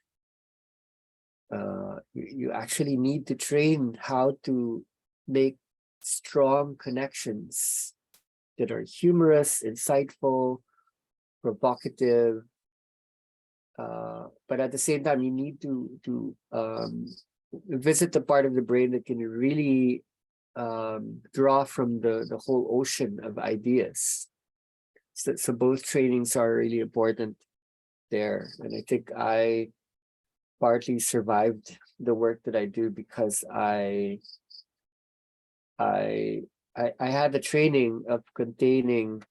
you actually need to train how to make strong connections that are humorous, insightful, provocative, but at the same time, you need to visit the part of the brain that can really draw from the whole ocean of ideas. So both trainings are really important there, and I think I partly survived the work that I do because I had the training of containing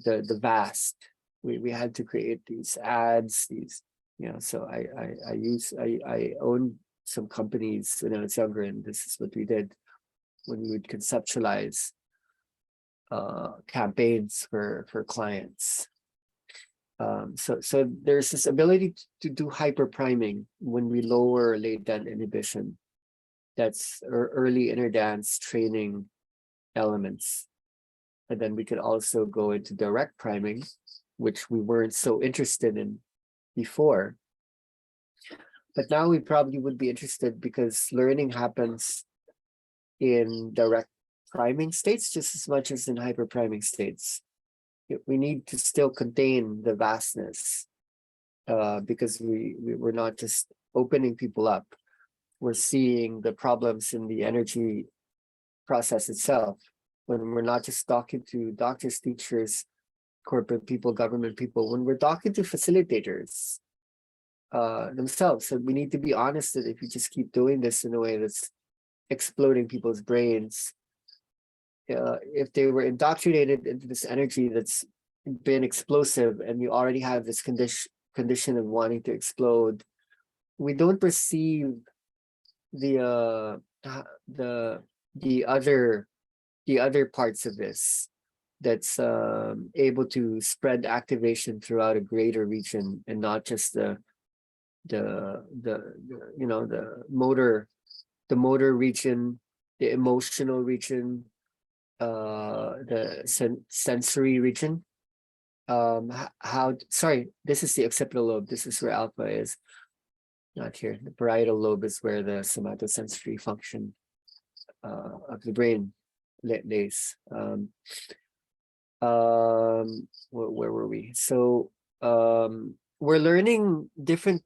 the vast. We had to create these ads, these, you know, so I owned some companies when I was younger, and this is what we did when we would conceptualize campaigns for clients. So there's this ability to do hyper priming when we lower latent inhibition. That's early inner dance training elements. And then we could also go into direct priming, which we weren't so interested in before. But now we probably would be interested because learning happens in direct priming states just as much as in hyper priming states. We need to still contain the vastness because we're not just opening people up. We're seeing the problems in the energy process itself. When we're not just talking to doctors, teachers, corporate people, government people, when we're talking to facilitators themselves. So we need to be honest that if you just keep doing this in a way that's exploding people's brains, if they were indoctrinated into this energy that's been explosive and you already have this condition of wanting to explode, we don't perceive the other parts of this that's able to spread activation throughout a greater region, and not just the you know, the motor region, the emotional region, the sensory region. Sorry, this is the occipital lobe. This is where alpha is. Not here. The parietal lobe is where the somatosensory function of the brain lays. Where were we? So we're learning different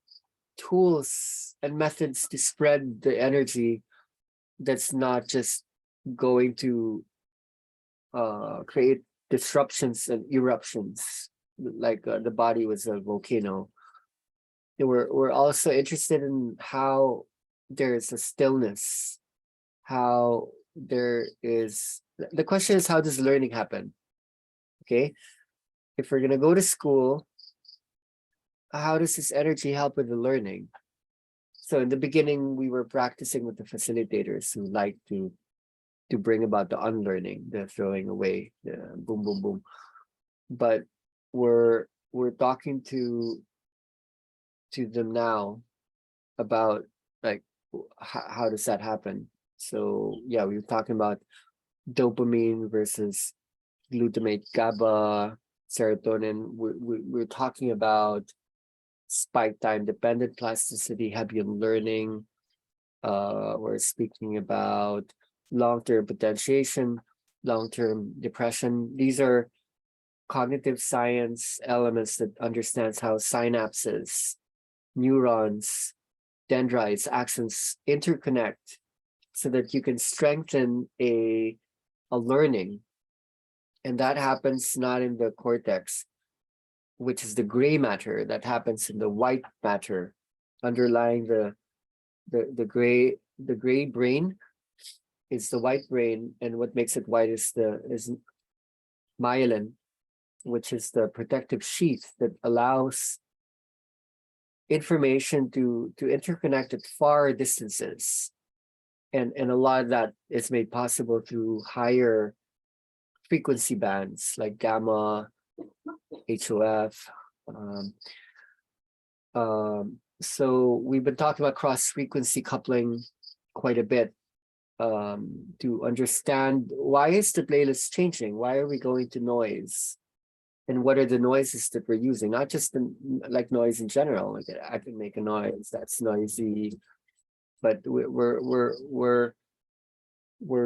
tools and methods to spread the energy that's not just going to create disruptions and eruptions like the body was a volcano. And we're also interested in how there's a stillness, how there is, the question is, how does learning happen? Okay, if we're gonna go to school, how does this energy help with the learning? So in the beginning, we were practicing with the facilitators who like to bring about the unlearning, the throwing away, the boom, boom, boom. But we're talking to them now about like how does that happen? So yeah, we were talking about dopamine versus glutamate, GABA, serotonin. We're talking about spike time dependent plasticity, heavy learning. We're speaking about long-term potentiation, long-term depression. These are cognitive science elements that understands how synapses, neurons, dendrites, axons interconnect so that you can strengthen a learning. And that happens not in the cortex, which is the gray matter, that happens in the white matter underlying the gray brain is the white brain, and what makes it white is myelin, which is the protective sheath that allows information to interconnect at far distances. And a lot of that is made possible through higher frequency bands like gamma, HOF. So we've been talking about cross-frequency coupling quite a bit to understand why is the playlist changing? Why are we going to noise? And what are the noises that we're using? Not just like noise in general. Like I can make a noise that's noisy, but we're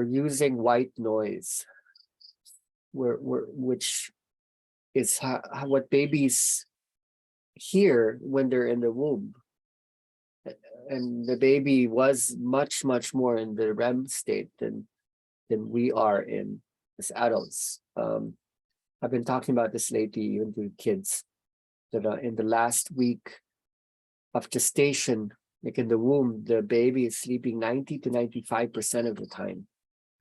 using white noise, which is what babies hear when they're in the womb. And the baby was much more in the REM state than we are in as adults. I've been talking about this lately, even to kids, that in the last week of gestation, like in the womb, the baby is sleeping 90 to 95% of the time.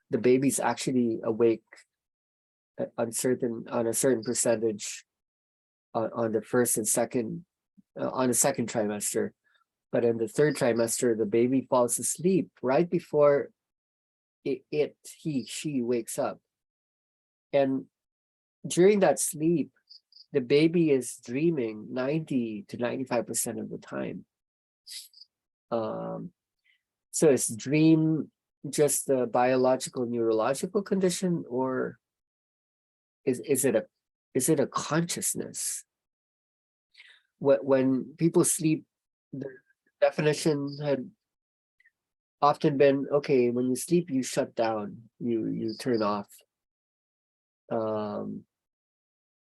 The baby's actually awake on a certain percentage on the first and second, on the second trimester. But in the third trimester, the baby falls asleep right before she wakes up. And during that sleep, the baby is dreaming 90 to 95% of the time. So is dream just a biological, neurological condition, or is it a consciousness? When people sleep, the definition had often been, okay, when you sleep, you shut down, you turn off.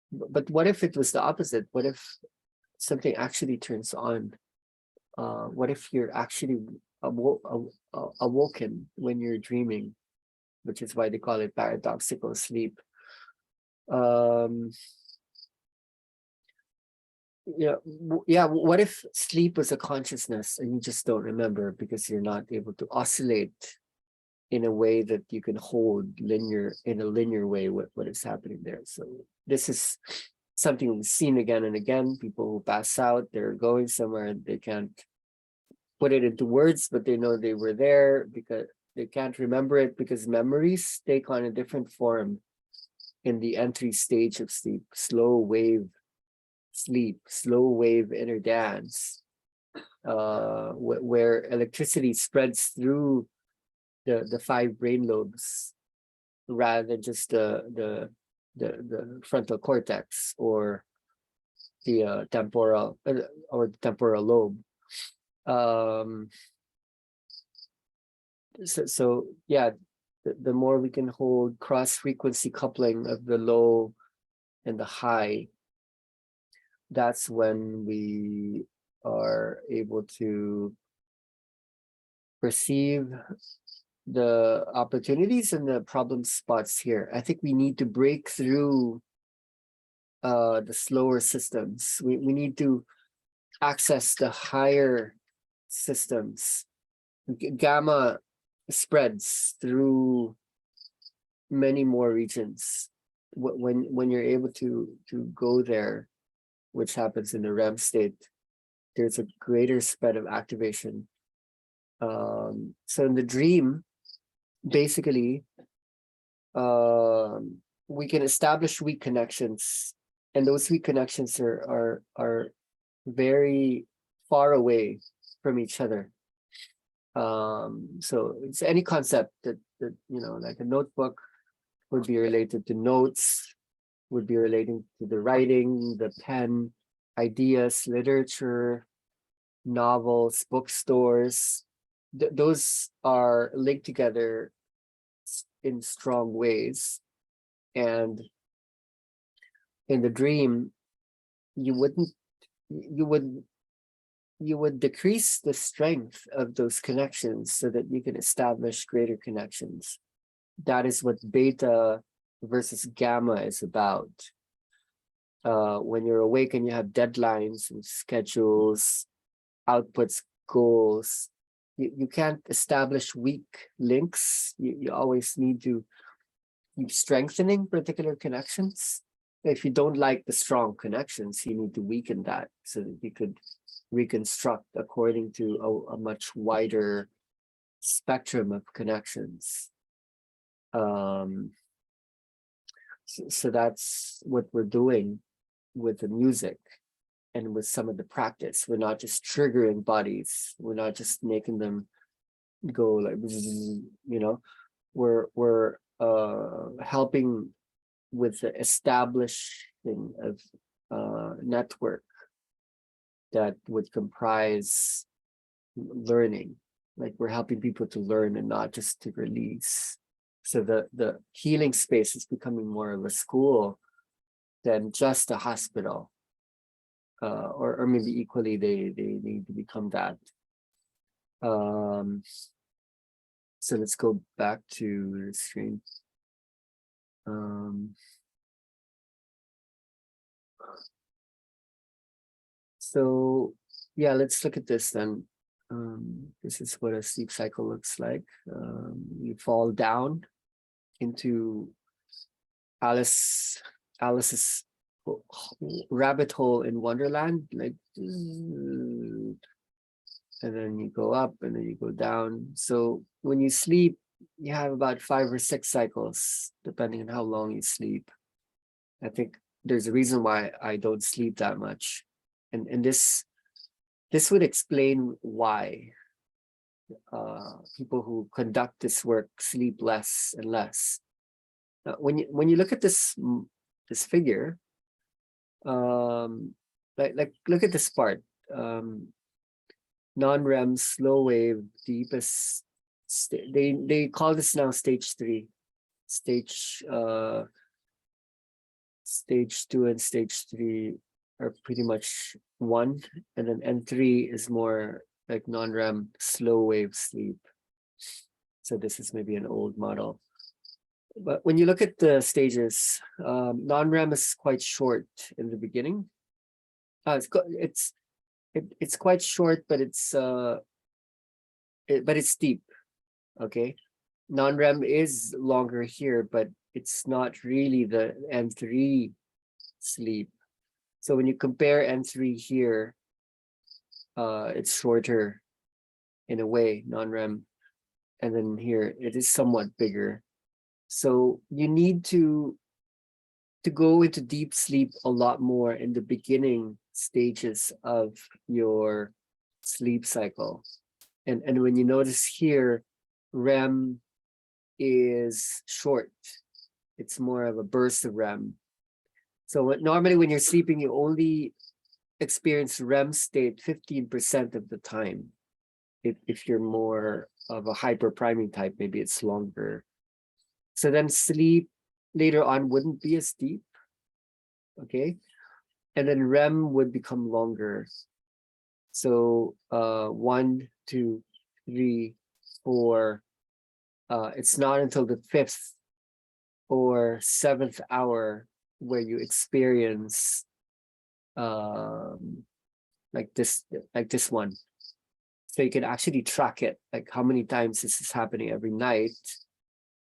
But what if it was the opposite? What if something actually turns on? What if you're actually awoken when you're dreaming, which is why they call it paradoxical sleep. What if sleep was a consciousness and you just don't remember because you're not able to oscillate in a way that you can hold in a linear way what is happening there? So this is something we've seen again and again. People who pass out, they're going somewhere and they can't put it into words, but they know they were there because they can't remember it, because memories take on a different form in the entry stage of sleep, slow wave sleep, slow wave inner dance, where electricity spreads through the 5 brain lobes rather than just the frontal cortex or the temporal lobe. So yeah, the more we can hold cross-frequency coupling of the low and the high, that's when we are able to perceive the opportunities and the problem spots here. I think we need to break through the slower systems. We need to access the higher systems. Gamma spreads through many more regions when you're able to go there, which happens in the REM state. There's a greater spread of activation. So in the dream, basically, we can establish weak connections, and those weak connections are very far away from each other. So it's any concept that like a notebook would be related to notes, would be relating to the writing, the pen, ideas, literature, novels, bookstores. Those are linked together in strong ways. And in the dream, you wouldn't, you would you would decrease the strength of those connections so that you can establish greater connections. That is what beta versus gamma is about. When you're awake and you have deadlines and schedules, outputs, goals, you can't establish weak links. You always need to keep strengthening particular connections. If you don't like the strong connections, you need to weaken that so that you could reconstruct according to a much wider spectrum of connections. So that's what we're doing with the music and with some of the practice. We're not just triggering bodies. We're not just making them go like, you know, we're helping with the establishing of network that would comprise learning. Like we're helping people to learn and not just to release. So the healing space is becoming more of a school than just a hospital. Or maybe equally they need to become that. So let's go back to the screen. So yeah, let's look at this then. This is what a sleep cycle looks like. You fall down into Alice's rabbit hole in Wonderland, like, and then you go up and then you go down. So when you sleep, you have about 5 or 6 cycles, depending on how long you sleep. I think there's a reason why I don't sleep that much. And this would explain why people who conduct this work sleep less and less. When you look at this figure, like look at this part. Non-REM, slow wave, deepest. They call this now stage 3. Stage 2 and stage 3 are pretty much one, and then N3 is more like non-REM, slow wave sleep. So this is maybe an old model. But when you look at the stages, non-REM is quite short in the beginning. It's quite short, but it's deep. Okay, non-REM is longer here, but it's not really the N3 sleep. So when you compare N3 here, it's shorter in a way, non-REM, and then here it is somewhat bigger. So you need to go into deep sleep a lot more in the beginning stages of your sleep cycle. And when you notice here, REM is short. It's more of a burst of REM. So normally when you're sleeping, you only experience REM state 15% of the time. If you're more of a hyper priming type, maybe it's longer. So then sleep later on wouldn't be as deep. Okay. And then REM would become longer. So 1, 2, 3, 4. It's not until the 5th or 7th hour where you experience like this one. So you can actually track it, like how many times this is happening every night,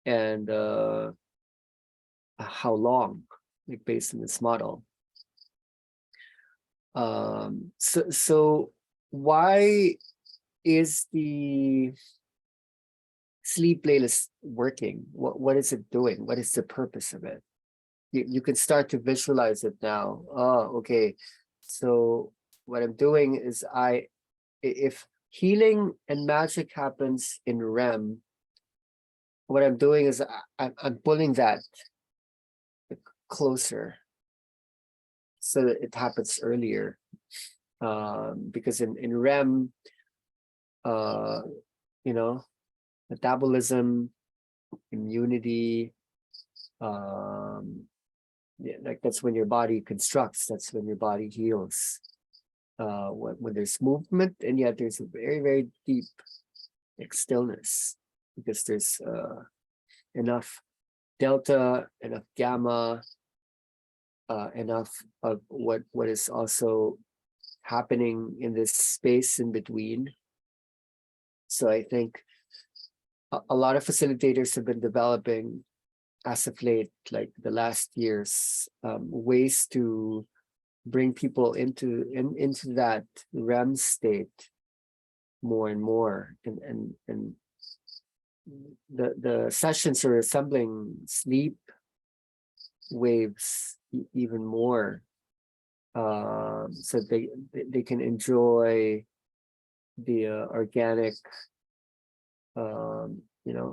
and how long, like based on this model. So why is the sleep playlist working? What is it doing? What is the purpose of it? You can start to visualize it now. Oh, okay. So what I'm doing is if healing and magic happens in REM, what I'm doing is I'm pulling that closer so that it happens earlier. Because in REM, uh, you know, metabolism, immunity, yeah, like that's when your body constructs, that's when your body heals. When there's movement, and yet there's a very, very deep like stillness, because there's enough delta, enough gamma, enough of what is also happening in this space in between. So I think a lot of facilitators have been developing as of late, like the last years, ways to bring people into that REM state more and more, and the sessions are resembling sleep waves even more, so they can enjoy the organic,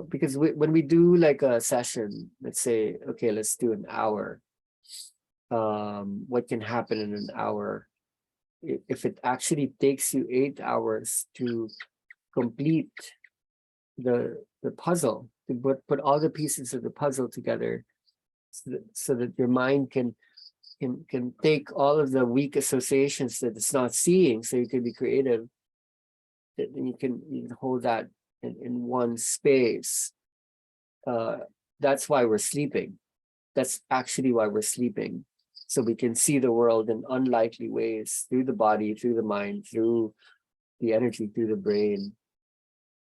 because when we do like a session, let's say, okay, let's do an hour. What can happen in an hour? If it actually takes you 8 hours to complete the puzzle, to put all the pieces of the puzzle together, so that your mind can take all of the weak associations that it's not seeing, so you can be creative, then you can hold that in one space. That's why we're sleeping. That's actually why we're sleeping, so we can see the world in unlikely ways, through the body, through the mind, through the energy, through the brain.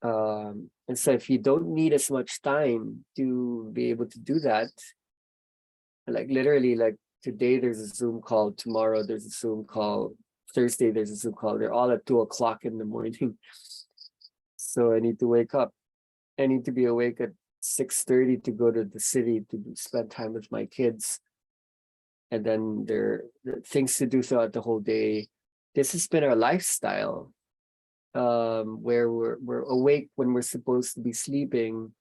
And so if you don't need as much time to be able to do that, like literally, like today there's a Zoom call, tomorrow there's a Zoom call, Thursday there's a Zoom call, they're all at 2 o'clock in the morning. So I need to wake up. I need to be awake at 6:30 to go to the city to spend time with my kids. And then there are things to do throughout the whole day. This has been our lifestyle, where we're awake when we're supposed to be sleeping,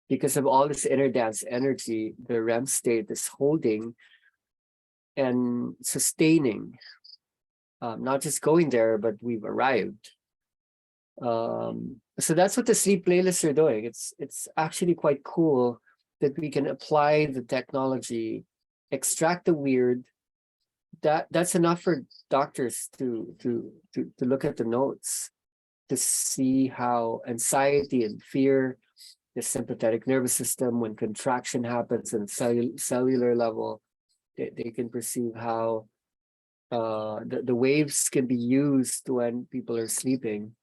because of all this inner dance energy the REM state is holding and sustaining. Not just going there, but we've arrived. So that's what the sleep playlists are doing. It's actually quite cool that we can apply the technology, extract the weird. That's enough for doctors to look at the notes, to see how anxiety and fear, the sympathetic nervous system, when contraction happens in cellular level, they can perceive how the waves can be used when people are sleeping.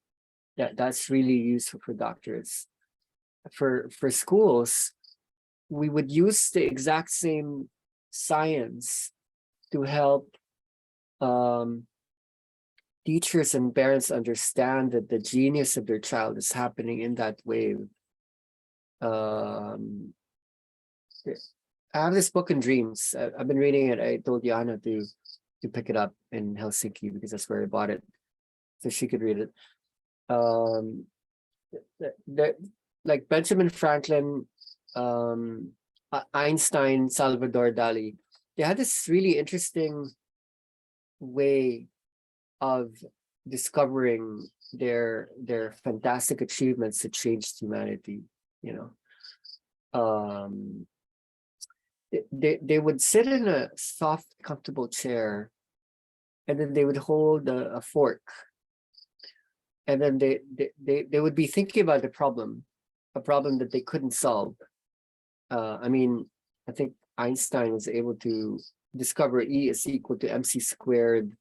That's really useful for doctors. For schools, we would use the exact same science to help teachers and parents understand that the genius of their child is happening in that wave. I have this book in Dreams. I've been reading it. I told Johanna to pick it up in Helsinki, because that's where I bought it, so she could read it. Like Benjamin Franklin, Einstein, Salvador Dali, they had this really interesting way of discovering their fantastic achievements that changed humanity. They would sit in a soft, comfortable chair, and then they would hold a fork, and then they would be thinking about a problem that they couldn't solve. I mean, I think Einstein was able to discover E is equal to mc squared.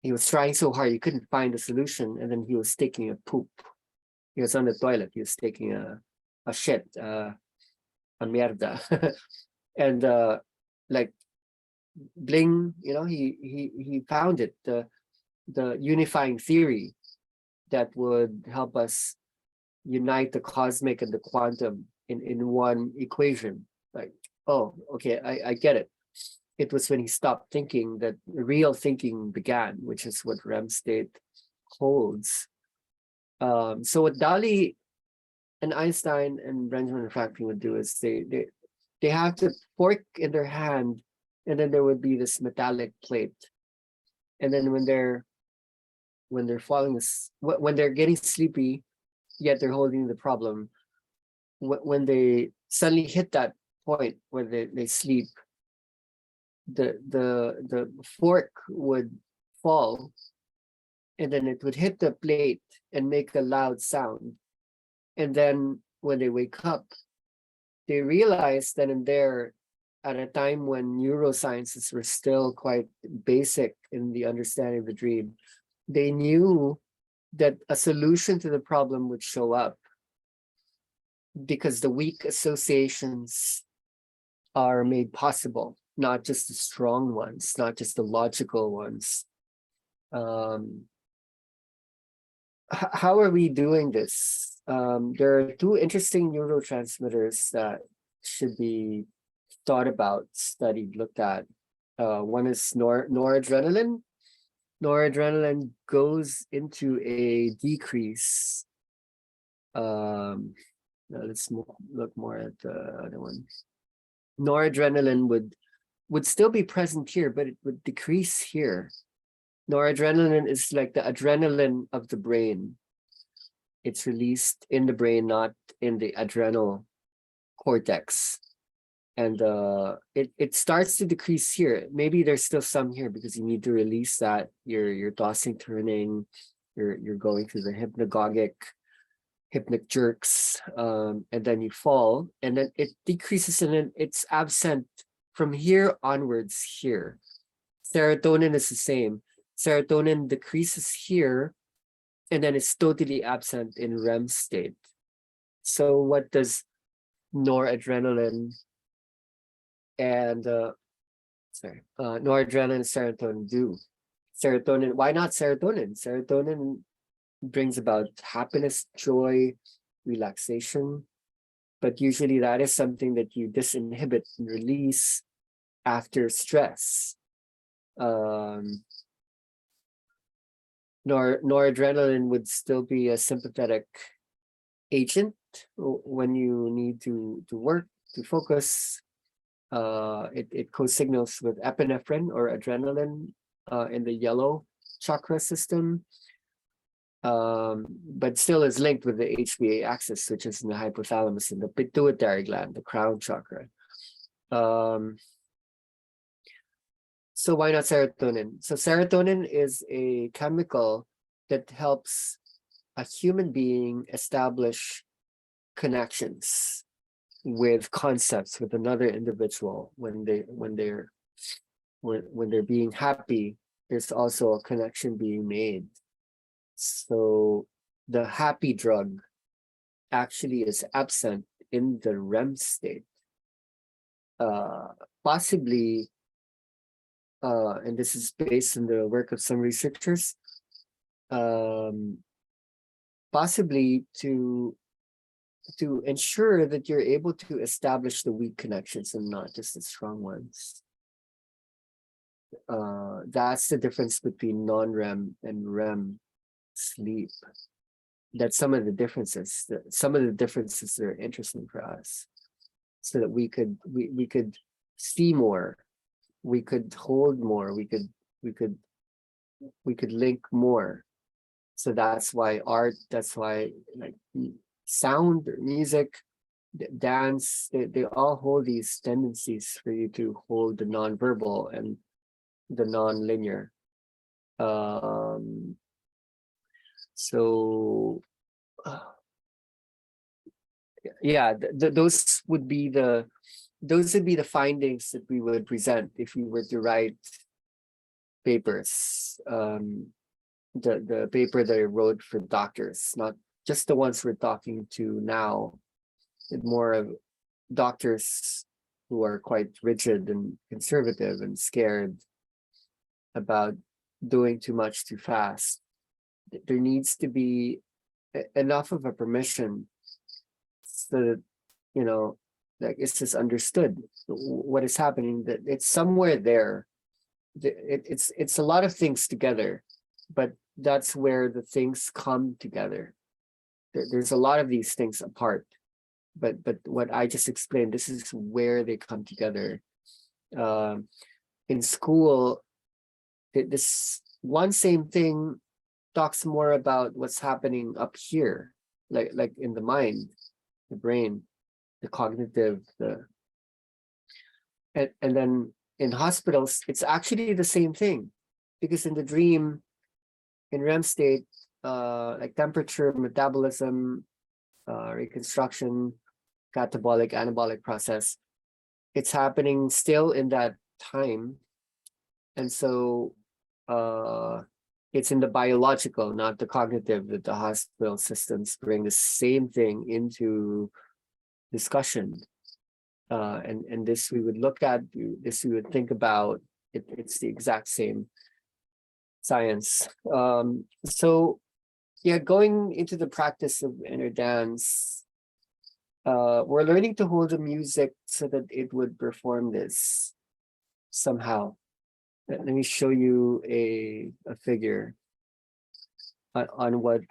He was trying so hard, he couldn't find a solution, and then he was taking a poop. He was on the toilet, he was taking a shit, a mierda. And like bling, he found it, the unifying theory that would help us unite the cosmic and the quantum in one equation. Like, oh, okay, I get it. It was when he stopped thinking that real thinking began, which is what REM state holds. So what Dali and Einstein and Benjamin Franklin would do is they have the fork in their hand, and then there would be this metallic plate, and then when they're when they're getting sleepy, yet they're holding the problem. When they suddenly hit that point where they sleep, the fork would fall, and then it would hit the plate and make a loud sound. And then when they wake up, they realize that in there, at a time when neurosciences were still quite basic in the understanding of the dream, they knew that a solution to the problem would show up because the weak associations are made possible, not just the strong ones, not just the logical ones. How are we doing this? There are two interesting neurotransmitters that should be thought about, studied, looked at. One is noradrenaline. Noradrenaline goes into a decrease. Let's look more at the other one. Noradrenaline would still be present here, but it would decrease here. Noradrenaline is like the adrenaline of the brain. It's released in the brain, not in the adrenal cortex. And it starts to decrease here. Maybe there's still some here because you need to release that. You're tossing, turning, you're going through the hypnic jerks, and then you fall, and then it decreases, and then it's absent from here onwards here. Serotonin is the same. Serotonin decreases here, and then it's totally absent in REM state. So what does noradrenaline and noradrenaline and serotonin do? Serotonin, why not serotonin? Serotonin brings about happiness, joy, relaxation, but usually that is something that you disinhibit and release after stress. Noradrenaline would still be a sympathetic agent when you need to work, to focus. It co-signals with epinephrine or adrenaline in the yellow chakra system, but still is linked with the HPA axis, which is in the hypothalamus and the pituitary gland, the crown chakra. So why not serotonin? So serotonin is a chemical that helps a human being establish connections with concepts with another individual. When they're being happy, there's also a connection being made. So the happy drug actually is absent in the REM state. Possibly, and this is based on the work of some researchers, possibly to ensure that you're able to establish the weak connections and not just the strong ones. That's the difference between non-REM and REM sleep. That's some of the differences. Some of the differences that are interesting for us, so that we could see more, we could hold more, we could link more. So that's why art, that's why like sound, music, dance, they all hold these tendencies for you to hold the non-verbal and the non-linear. So yeah, those would be the findings that we would present if we were to write papers. The paper that I wrote for doctors, not just the ones we're talking to now, but more of doctors who are quite rigid and conservative and scared about doing too much too fast. There needs to be enough of a permission so that, you know, like it's just understood what is happening, that it's somewhere there. It's a lot of things together, but that's where the things come together. there's a lot of these things apart, but what I just explained, this is where they come together. In school, this one same thing talks more about what's happening up here, like in the mind, the brain, the cognitive, and then in hospitals, it's actually the same thing, because in the dream, in REM state, like temperature, metabolism, reconstruction, catabolic, anabolic process, it's happening still in that time. And so it's in the biological, not the cognitive, that the hospital systems bring the same thing into discussion. And this we would look at, this we would think about. It's the exact same science. So yeah, going into the practice of inner dance, we're learning to hold the music so that it would perform this somehow. Let me show you a figure on what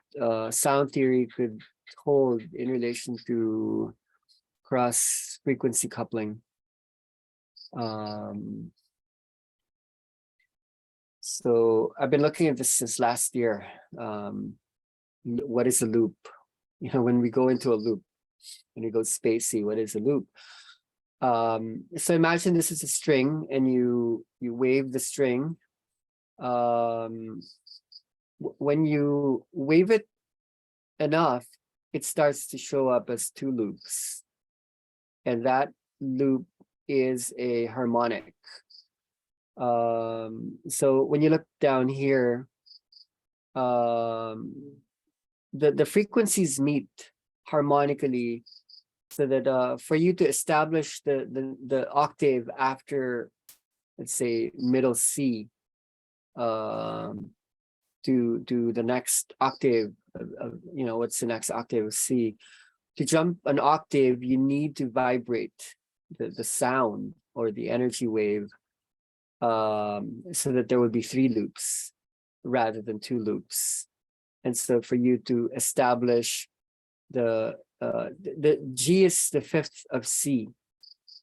sound theory could hold in relation to cross frequency coupling. So I've been looking at this since last year. What is a loop? You know, when we go into a loop, when we go spacey, what is a loop? So imagine this is a string, and you wave the string. When you wave it enough, it starts to show up as two loops, and that loop is a harmonic. So when you look down here, the frequencies meet harmonically, so that for you to establish the octave after, let's say, middle C, to the next octave of, you know, what's the next octave of C? To jump an octave, you need to vibrate the sound or the energy wave, so that there would be three loops rather than two loops. And so for you to establish the G is the fifth of C.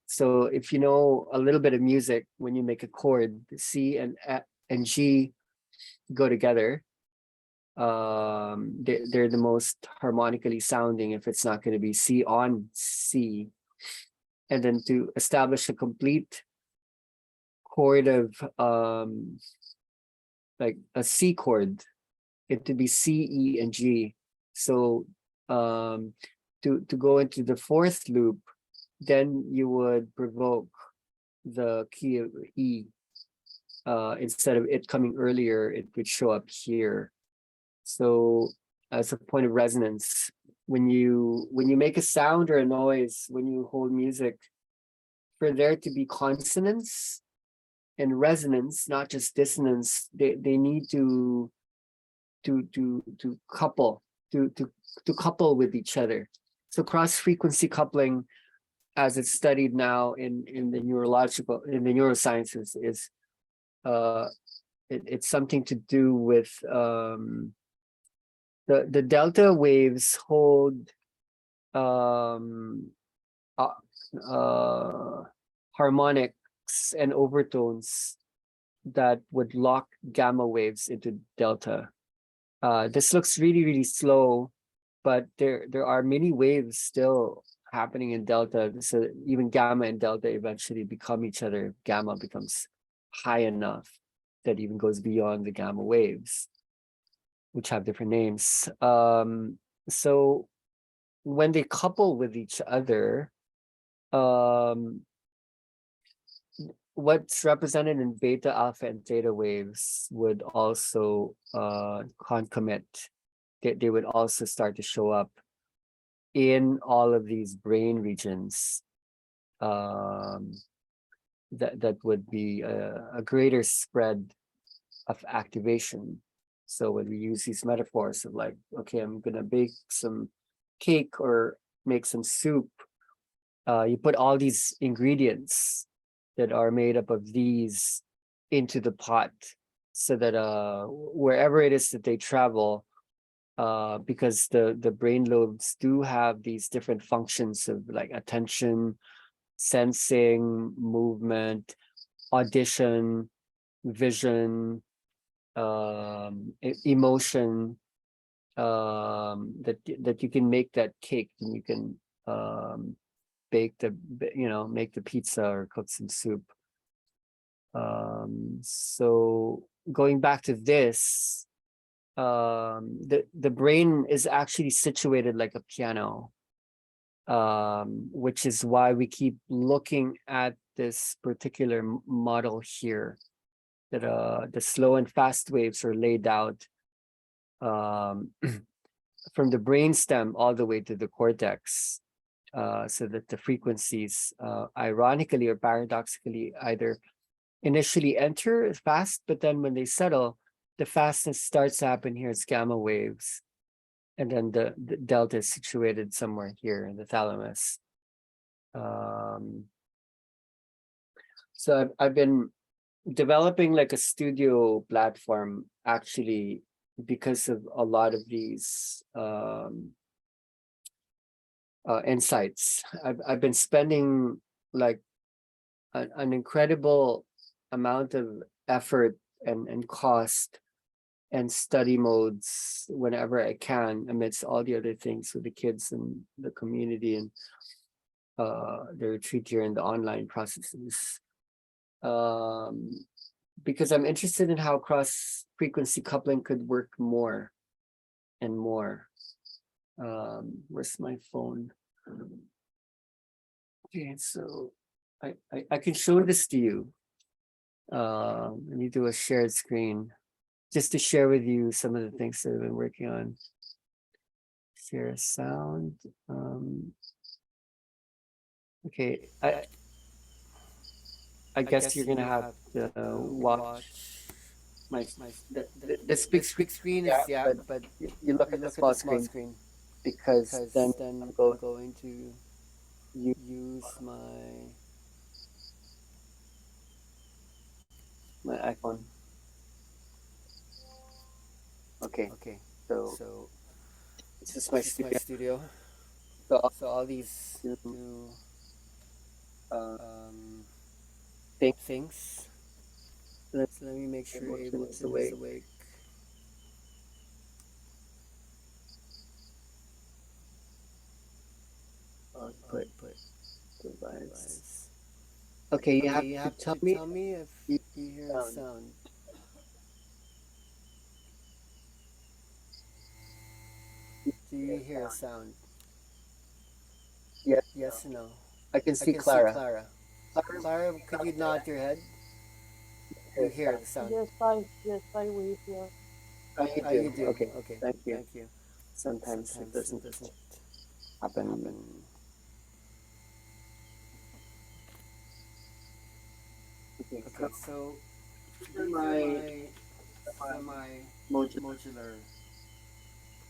So if you know a little bit of music, when you make a chord, C and G go together. They're the most harmonically sounding if it's not going to be C on C. And then to establish a complete chord of like a C chord, it to be C, E, and G. So to go into the fourth loop, then you would provoke the key of E. Instead of it coming earlier, it would show up here. So as a point of resonance, when you make a sound or a noise, when you hold music, for there to be consonance and resonance, not just dissonance, they need to couple, to couple with each other. So cross-frequency coupling, as it's studied now in the neurosciences, is it's something to do with the delta waves hold harmonics and overtones that would lock gamma waves into delta. This looks really, really slow, but there are many waves still happening in delta. So even gamma and delta eventually become each other. Gamma becomes high enough that even goes beyond the gamma waves, which have different names. So when they couple with each other, what's represented in beta, alpha, and theta waves would also concommit. They would also start to show up in all of these brain regions. That would be a greater spread of activation. So when we use these metaphors of like, okay, I'm gonna bake some cake or make some soup, you put all these ingredients that are made up of these into the pot, so that wherever it is that they travel, because the brain lobes do have these different functions of like attention, sensing, movement, audition, vision, emotion, that you can make that cake and you can bake make the pizza or cook some soup. So going back to this, the brain is actually situated like a piano, which is why we keep looking at this particular model here, that the slow and fast waves are laid out from the brainstem all the way to the cortex, so that the frequencies, ironically or paradoxically, either initially enter fast, but then when they settle, the fastness starts to happen here. It's gamma waves, and then the delta is situated somewhere here in the thalamus. So I've been developing like a studio platform actually because of a lot of these insights. I've been spending like an incredible amount of effort and cost and study modes whenever I can, amidst all the other things with the kids and the community and the retreat here and the online processes. Because I'm interested in how cross frequency coupling could work more and more. Where's my phone? Okay, so I can show this to you. Let me do a shared screen just to share with you some of the things that I've been working on. Share sound. Okay, I guess you're gonna have to watch my this big screen is, yeah, but you look at the small screen, because then I'm going to use my iPhone. Okay, so this is my studio. So all these new things. So let me make sure Ableton is awake. Output device. Okay, you have to tell me if you hear sound. Do you hear sound? Yes or no? I can see Clara. Clara, could you nod your head? You hear the sound. Yes, I will hear. Oh, you do. Okay. Thank you. Sometimes it doesn't happen. Okay, so these are my modular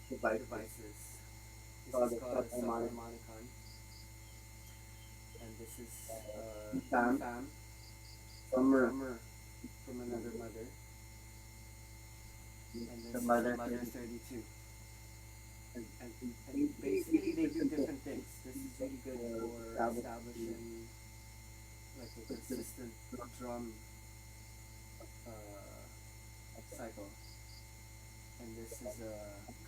devices. This is called a subharmonicon, and this is fam, drummer from another mother, and this is mother 32. And basically they do different things. This is really good for establishing like a consistent drum cycle, and this is a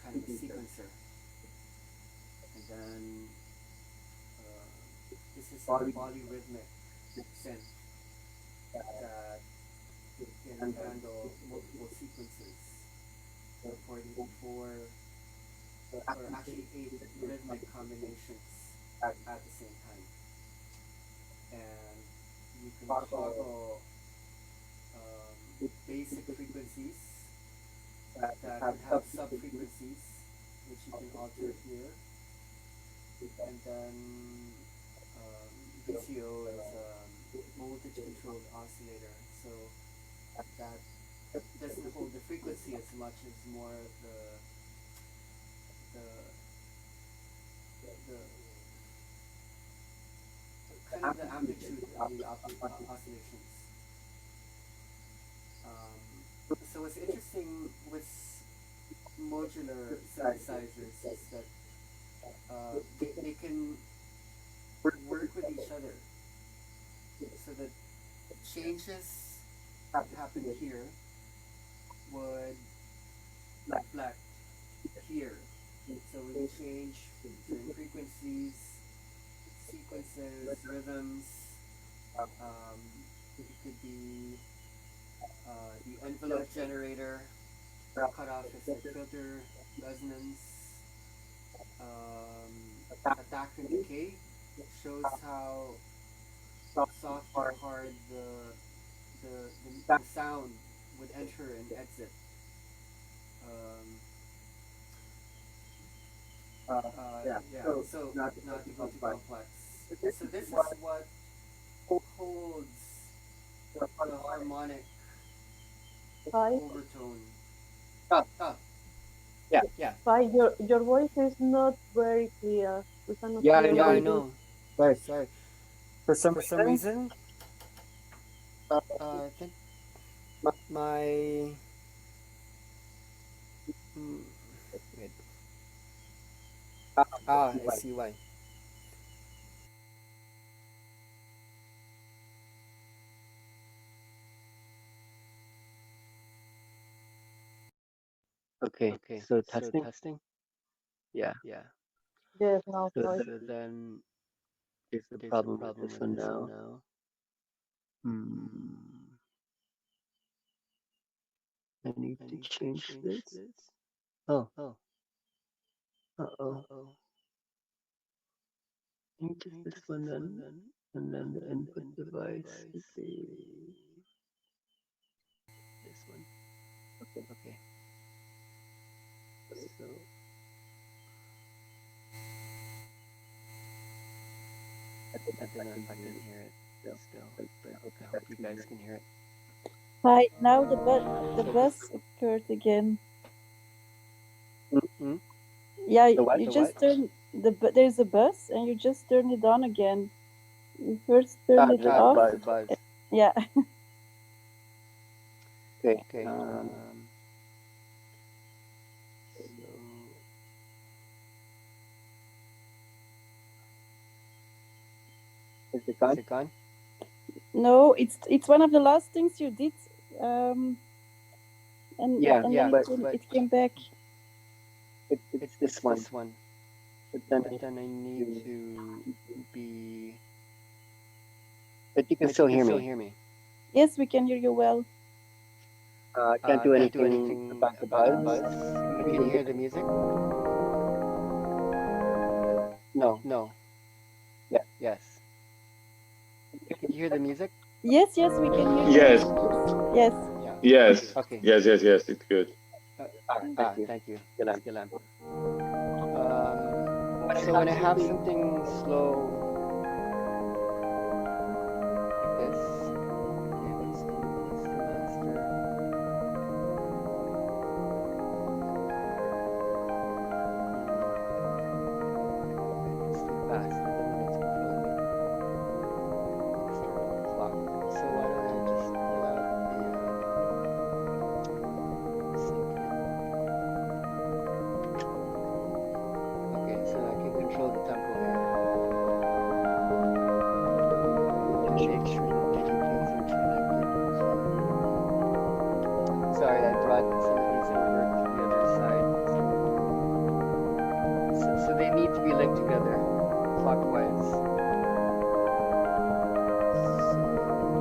kind of a sequencer, and then this is a polyrhythmic synth that can handle multiple sequences, supporting 4 or actually 8 rhythmic combinations at the same time, and you can toggle basic frequencies that could have sub-frequencies, which you can alter here, and then VCO is voltage controlled oscillator, so that doesn't hold the frequency as much as more the kind of the amplitude of the oscillations. So what's interesting, what's modular synthesizers is that they can work with each other so that changes that happen here would reflect here. So when you change certain frequencies, sequences, rhythms, it could be the envelope generator, cutoff is like filter, resonance, attack and decay shows how soft or hard the sound would enter and exit. Um, yeah, so not to go too complex. So this is what holds the harmonic Hi, overtone. Ah, Ah, yeah. yeah, hi. Your voice is not very clear. We cannot Yeah, I hear yeah, I very know. good. know. Sorry. Sorry. For some For some reason, reason, uh, I think my mm, wait. ah, Ah, I right. see why. Okay, Okay, so so testing. testing. Yeah. Yeah. Yes, now So sorry. So then there's a there's a problem with problem this with one this one now. now. Hmm. I need I to need to change change this. this. Oh, Oh, uh-oh. oh. I need just I need this just one this one then, then, and then the and then the input input device device would would be be this one. okay. Okay. So I don't know if I can hear it Still, still, but but I hope I you hope guys you can hear guys it. can hear it. Hi, now the So this. bus occurred again. Hmm? Yeah, The what? you The just what? turn there's a bus and you just turn it on again. You first turn it There's a Ah, off. there's buzz. a buzz. Yeah. Okay. Okay. So Is it is gone? it gone? No, it's one of the last things you did. Um, Yeah, and then Yeah, but but it came back. it's this it's one. this one. But then But then I need you, to be. but you can But you still can hear still me. hear me. Yes, we can hear you well. I can't do Can't do anything anything about the about the buzz. buzz. Can But you can hear you the hear the music? No. No. Yeah. Yes. Can you hear the music? Yes, we can hear you. Yes, Yes. Yeah. yes, Okay. yes, it's good. Thank you. Thank you. Gilan. Gilam. When I So have when I have something, something slow like this, okay, what's the master? It's too fast. It doesn't control me. Start the clock. So why don't I just pull out the sync in? Okay, so I can control the tempo here. And make sure that the two pins are connected. Sorry, I brought some of these over to the other side. So they need to be linked together clockwise. So let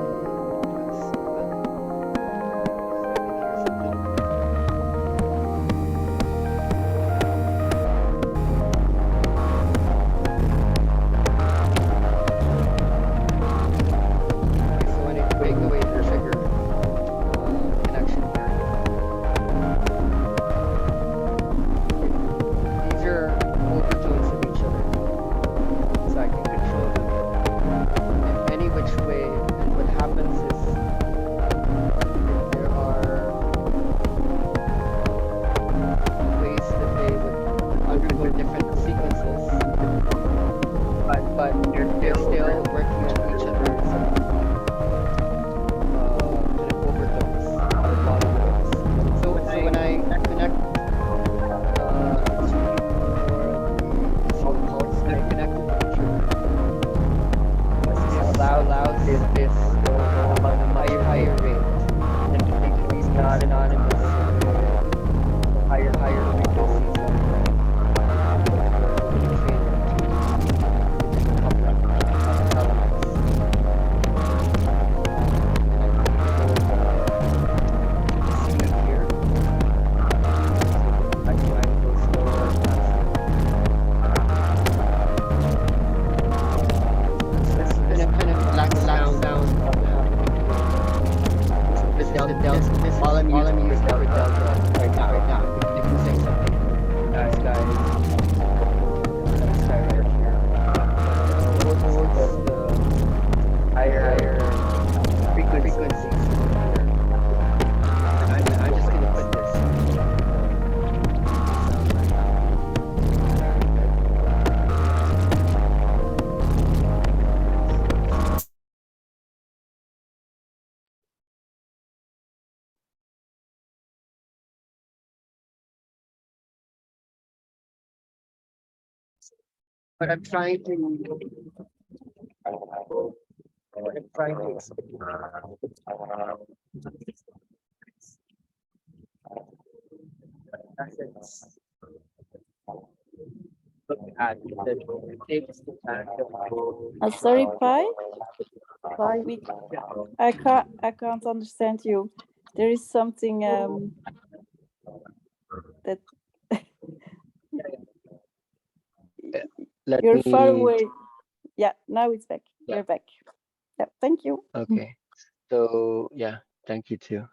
me press 11 so I can hear something. higher frequencies all I'm using is delta right now. If you say something, guys, let's try right here. The higher frequencies. I'm just gonna put this. But I'm trying to look at the tables. Sorry, Pi. Bye. I can't understand you. There is something that Let you're me, far away. Yeah, now it's back. Yeah. You're back. Yeah, thank you. Okay. So yeah, thank you too.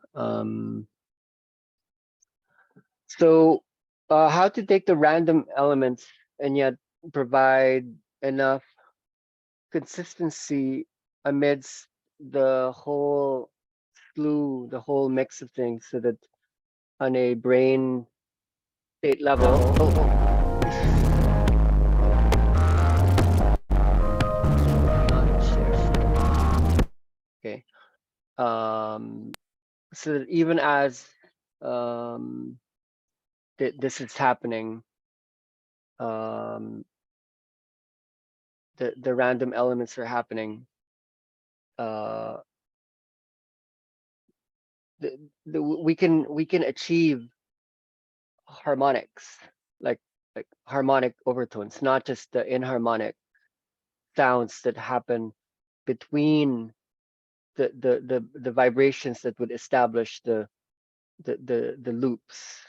So how to take the random elements and yet provide enough consistency amidst the whole slew, the whole mix of things, so that on a brain state level, okay, so that even as this is happening, the random elements are happening. We can achieve harmonics, like harmonic overtones, not just the inharmonic sounds that happen between the vibrations that would establish the loops.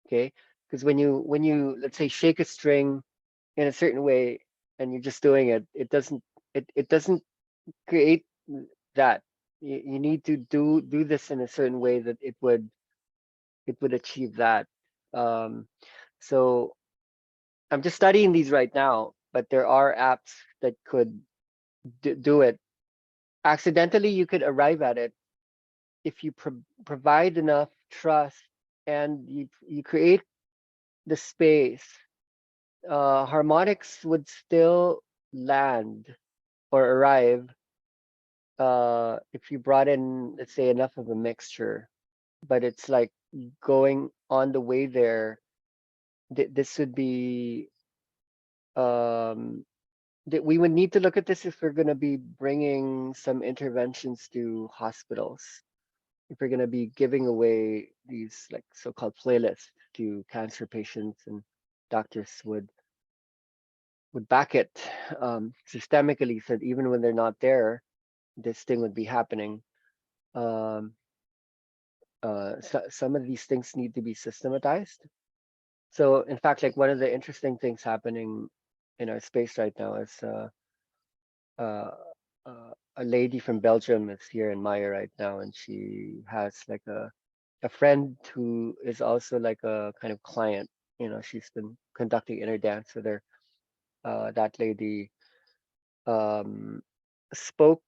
Okay, because when you let's say shake a string in a certain way and you're just doing it, it doesn't create that. You need to do this in a certain way that it would achieve that. So I'm just studying these right now, but there are apps that could do it. Accidentally, you could arrive at it if you provide enough trust and you create the space. Harmonics would still land or arrive if you brought in, let's say, enough of a mixture. But it's like going on the way there. This would be that we would need to look at this if we're going to be bringing some interventions to hospitals, if we're going to be giving away these like so-called playlists to cancer patients, and doctors would back it systemically, so that even when they're not there, this thing would be happening. Some of these things need to be systematized. So in fact, like one of the interesting things happening in our space right now is uh, a lady from Belgium is here in Maya right now, and she has like a friend who is also like a kind of client. You know, she's been conducting inner dance with her. That lady spoke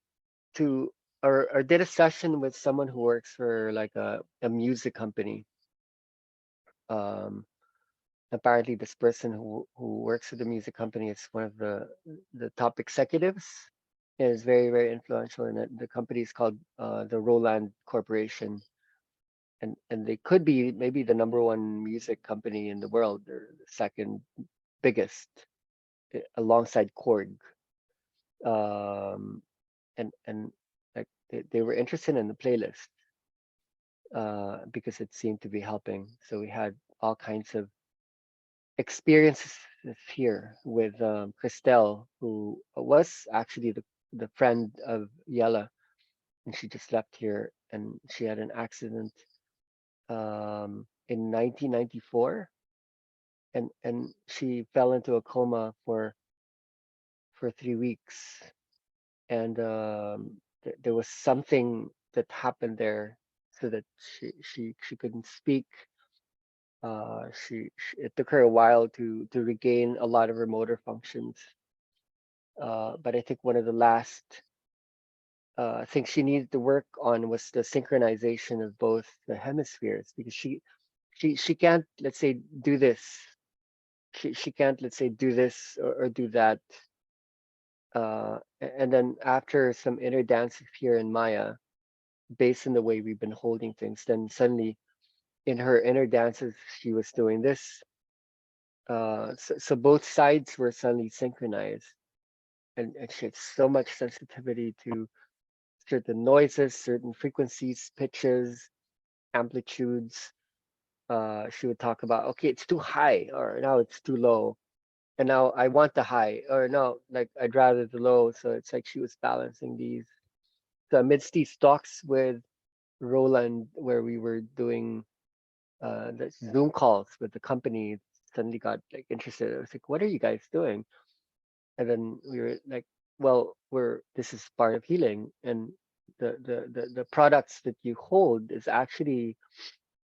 to or did a session with someone who works for like a music company. Apparently this person who works for the music company is one of the top executives and is very, very influential in it. The company is called the Roland Corporation. And they could be maybe the #1 music company in the world, or the second biggest, alongside Korg. And like they were interested in the playlist. because it seemed to be helping. So we had all kinds of experiences here with Christelle, who was actually the friend of Yella, and she just left here, and she had an accident in 1994, and she fell into a coma for 3 weeks, and there was something that happened there, so that she couldn't speak. It took her a while to regain a lot of her motor functions. But I think one of the last things she needed to work on was the synchronization of both the hemispheres, because she can't, let's say, do this. She can't, let's say, do this or do that. And then after some inner dances here in Maya, based on the way we've been holding things, then suddenly in her inner dances she was doing this. So both sides were suddenly synchronized, and she had so much sensitivity to certain noises, certain frequencies, pitches, amplitudes. She would talk about, okay, it's too high, or now it's too low, and now I want the high, or no, like I'd rather the low. So it's like she was balancing these. So amidst these talks with Roland, where we were doing the Zoom calls with the company, suddenly got like interested. I was like, what are you guys doing? And then we were like, well, this is part of healing, and the products that you hold is actually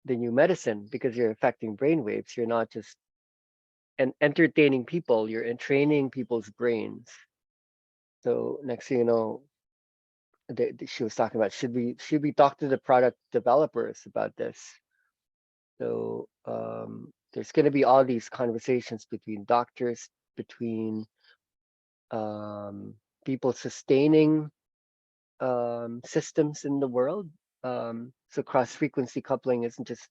the new medicine, because you're affecting brain waves. You're not just entertaining people, you're entraining people's brains. So next thing you know, she was talking about, should we talk to the product developers about this? So there's going to be all these conversations between doctors, between people sustaining systems in the world. So cross frequency coupling isn't just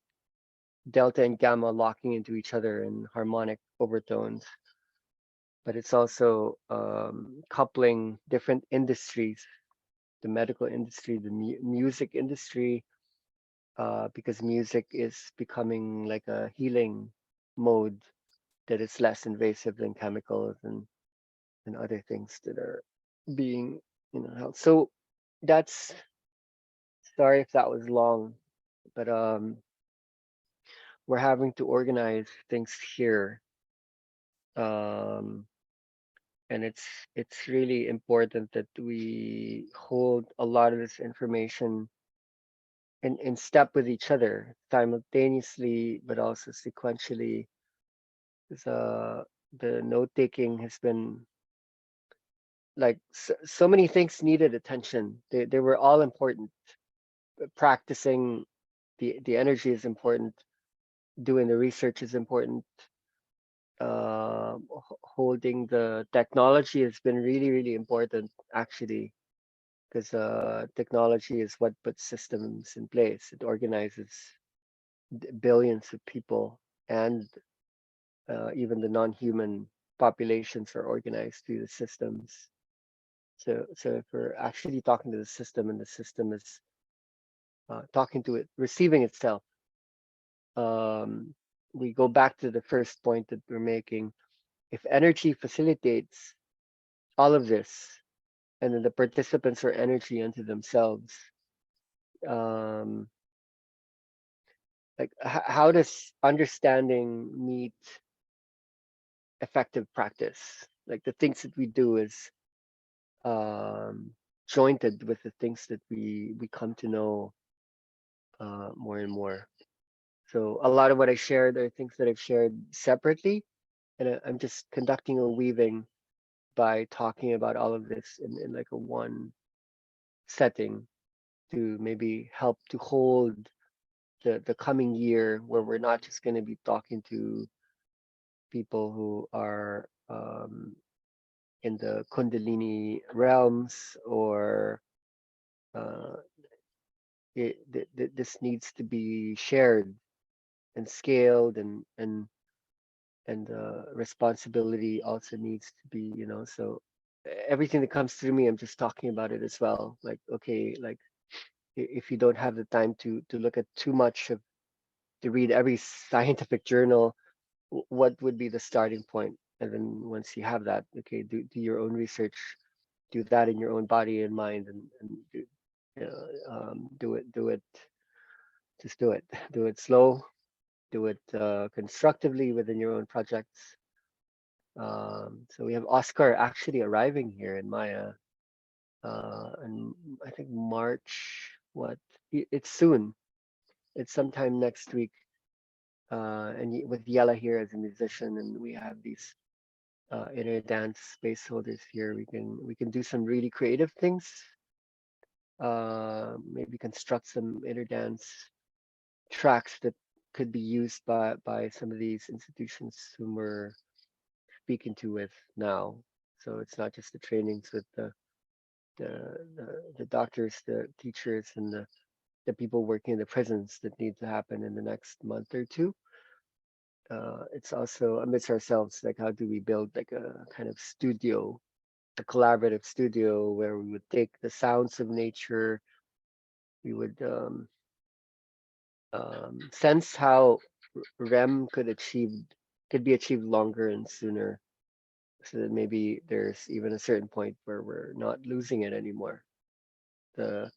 delta and gamma locking into each other in harmonic overtones, but it's also coupling different industries, the medical industry, the music industry, because music is becoming like a healing mode that is less invasive than chemicals and other things that are being, held. So that's, sorry if that was long, but we're having to organize things here. Um, and it's really important that we hold a lot of this information in step with each other simultaneously, but also sequentially. The note taking has been like so many things needed attention. They were all important. Practicing the energy is important. Doing the research is important. Holding the technology has been really, really important, actually, because technology is what puts systems in place. It organizes billions of people, and even the non-human populations are organized through the systems. So if we're actually talking to the system, and the system is talking to it, receiving itself, we go back to the first point that we're making. If energy facilitates all of this, and then the participants are energy unto themselves, um, like how does understanding meet effective practice? Like the things that we do is jointed with the things that we come to know more and more. So a lot of what I shared are things that I've shared separately, and I'm just conducting a weaving by talking about all of this in like a one setting, to maybe help to hold the coming year, where we're not just going to be talking to people who are in the Kundalini realms, or uh, this needs to be shared and scaled, and responsibility also needs to be, so everything that comes through me, I'm just talking about it as well. Like, okay, like if you don't have the time to look at too much of to read every scientific journal, what would be the starting point? And then once you have that, okay, do your own research, do that in your own body and mind, and do, do it, just do it, do it slow, do it constructively within your own projects. So we have Oscar actually arriving here in Maya, and I think March. What? It's soon. It's sometime next week. And with Yella here as a musician, and we have these inner dance space holders here. We can do some really creative things. Maybe construct some inner dance tracks that could be used by some of these institutions whom we're speaking to with now. So it's not just the trainings with the doctors, the teachers, and the people working in the prisons that need to happen in the next month or two. It's also amidst ourselves, like how do we build like a kind of studio, a collaborative studio where we would take the sounds of nature, we would sense how REM could be achieved longer and sooner, so that maybe there's even a certain point where we're not losing it anymore. The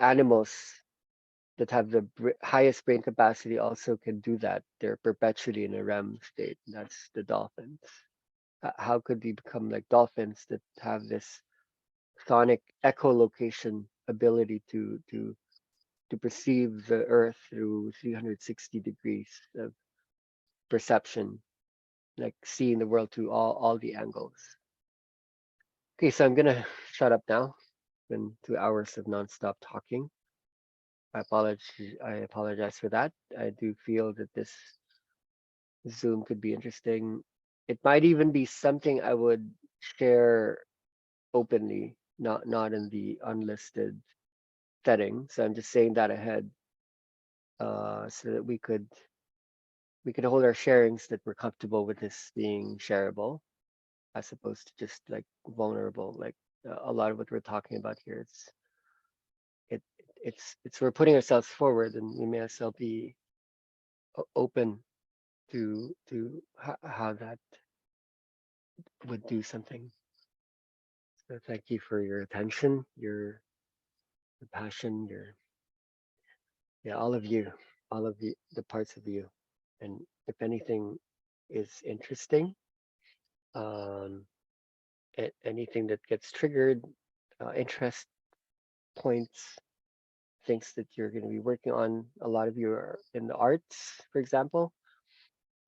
animals that have the highest brain capacity also can do that. They're perpetually in a REM state. That's the dolphins. How could we become like dolphins that have this sonic echolocation ability to perceive the earth through 360 degrees of perception, like seeing the world through all the angles. Okay, so I'm gonna shut up now. It's been 2 hours of nonstop talking. I apologize for that. I do feel that this Zoom could be interesting. It might even be something I would share openly, not in the unlisted setting. So I'm just saying that ahead, so that we could hold our sharings that we're comfortable with this being shareable, as opposed to just like vulnerable. Like a lot of what we're talking about here, it it's we're putting ourselves forward, and we may as well be open to how that would do something. So thank you for your attention, your passion, all of you, all of the parts of you. And if anything is interesting, um, anything that gets triggered, interest points, things that you're going to be working on. A lot of you are in the arts, for example,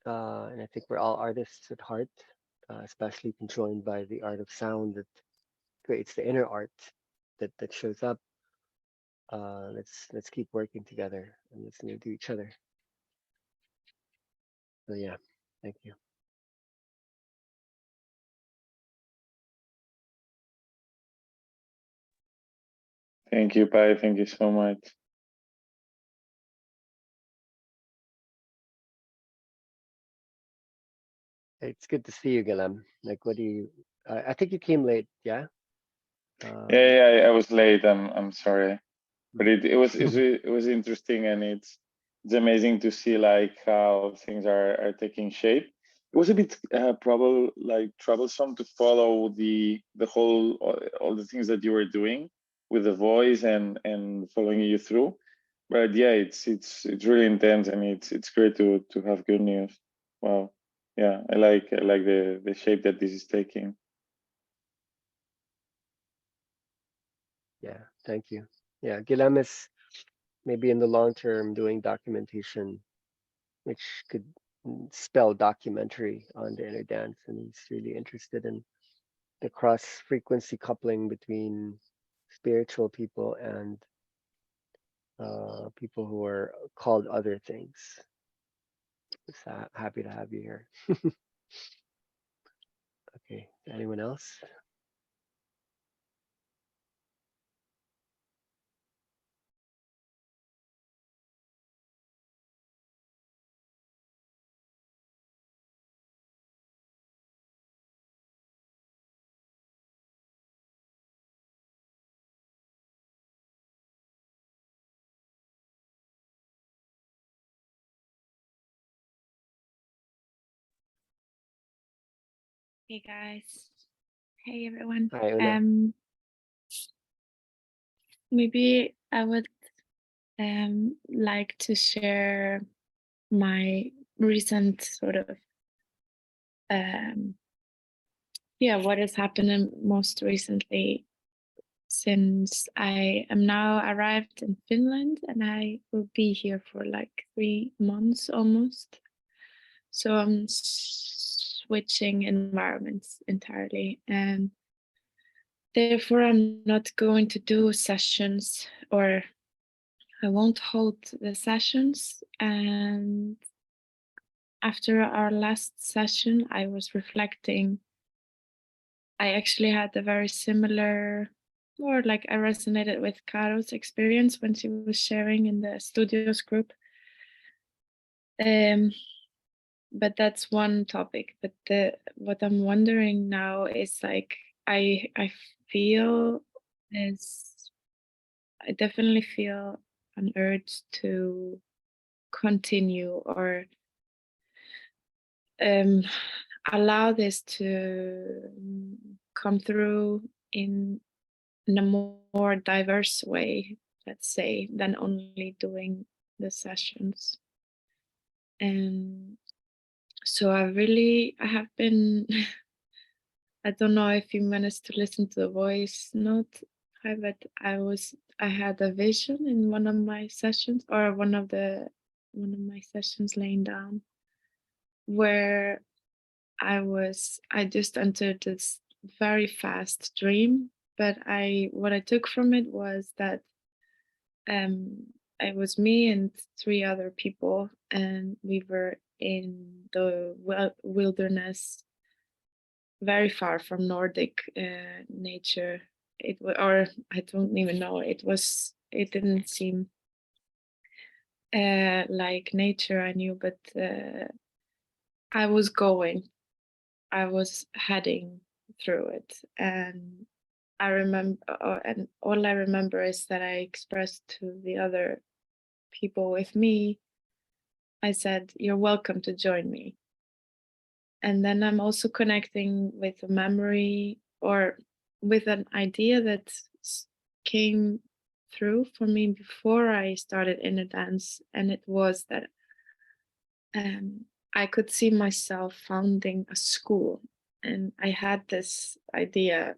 and I think we're all artists at heart, especially conjoined by the art of sound that creates the inner art that shows up. Let's keep working together and listening to each other. So yeah, thank you. Thank you, Pai. Thank you so much. It's good to see you, Galam. Like, what do you? I think you came late. Yeah. Yeah, I was late. I'm sorry, but it was interesting, and it's amazing to see like how things are taking shape. It was a bit troublesome to follow the whole all the things that you were doing with the voice and following you through. But yeah, it's really intense, and it's great to have good news. Wow. Yeah, I like the shape that this is taking. Yeah, thank you. Yeah, Guilherme is maybe in the long term doing documentation, which could spell documentary on the inner dance, and he's really interested in the cross frequency coupling between spiritual people and people who are called other things. Just happy to have you here. Okay, anyone else? Hey guys. Hey everyone. Hi, Una. Maybe I would like to share my recent sort of what has happened most recently, since I am now arrived in Finland and I will be here for like 3 months almost. So I'm switching environments entirely, and therefore I'm not going to do sessions, or I won't hold the sessions. And after our last session, I was reflecting. I actually had a very similar, or like I resonated with Caro's experience when she was sharing in the studios group. But that's one topic. But what I'm wondering now is like I feel is I definitely feel an urge to continue, or allow this to come through in a more diverse way, let's say, than only doing the sessions. And so I have been I don't know if you managed to listen to the voice note, but I had a vision in one of my sessions, or one of my sessions laying down, where I just entered this very fast dream, but what I took from it was that it was me and 3 other people, and we were in the wilderness, very far from Nordic nature. Or I don't even know. It didn't seem like nature I knew, but I was heading through it, and I remember, and all I remember is that I expressed to the other people with me. I said, "You're welcome to join me." And then I'm also connecting with a memory, or with an idea that came through for me before I started inner dance, and it was that I could see myself founding a school, and I had this idea,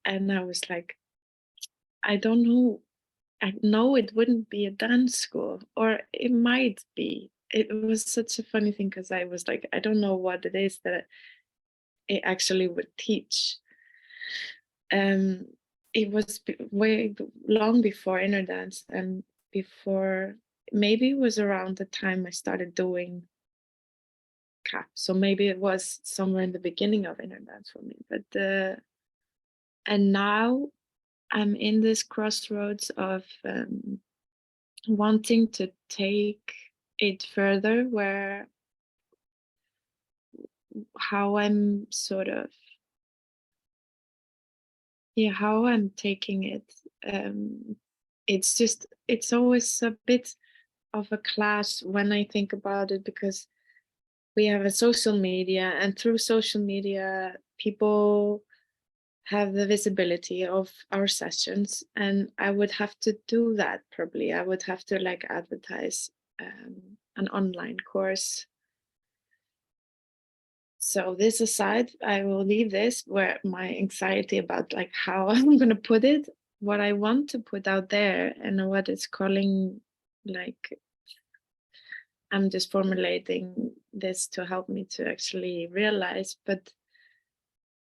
and I was like, I don't know. I know it wouldn't be a dance school, or it might be. It was such a funny thing, because I was like, I don't know what it is that it actually would teach. It was way long before inner dance, and before, maybe it was around the time I started doing CAP. So maybe it was somewhere in the beginning of inner dance for me. But and now I'm in this crossroads of wanting to take it further, where how I'm sort of how I'm taking it. It's always a bit of a clash when I think about it, because we have a social media, and through social media people have the visibility of our sessions, and I would have to do that. Probably I would have to like advertise an online course. So this aside, I will leave this, where my anxiety about like how I'm going to put it, what I want to put out there, and what it's calling, like I'm just formulating this to help me to actually realize. But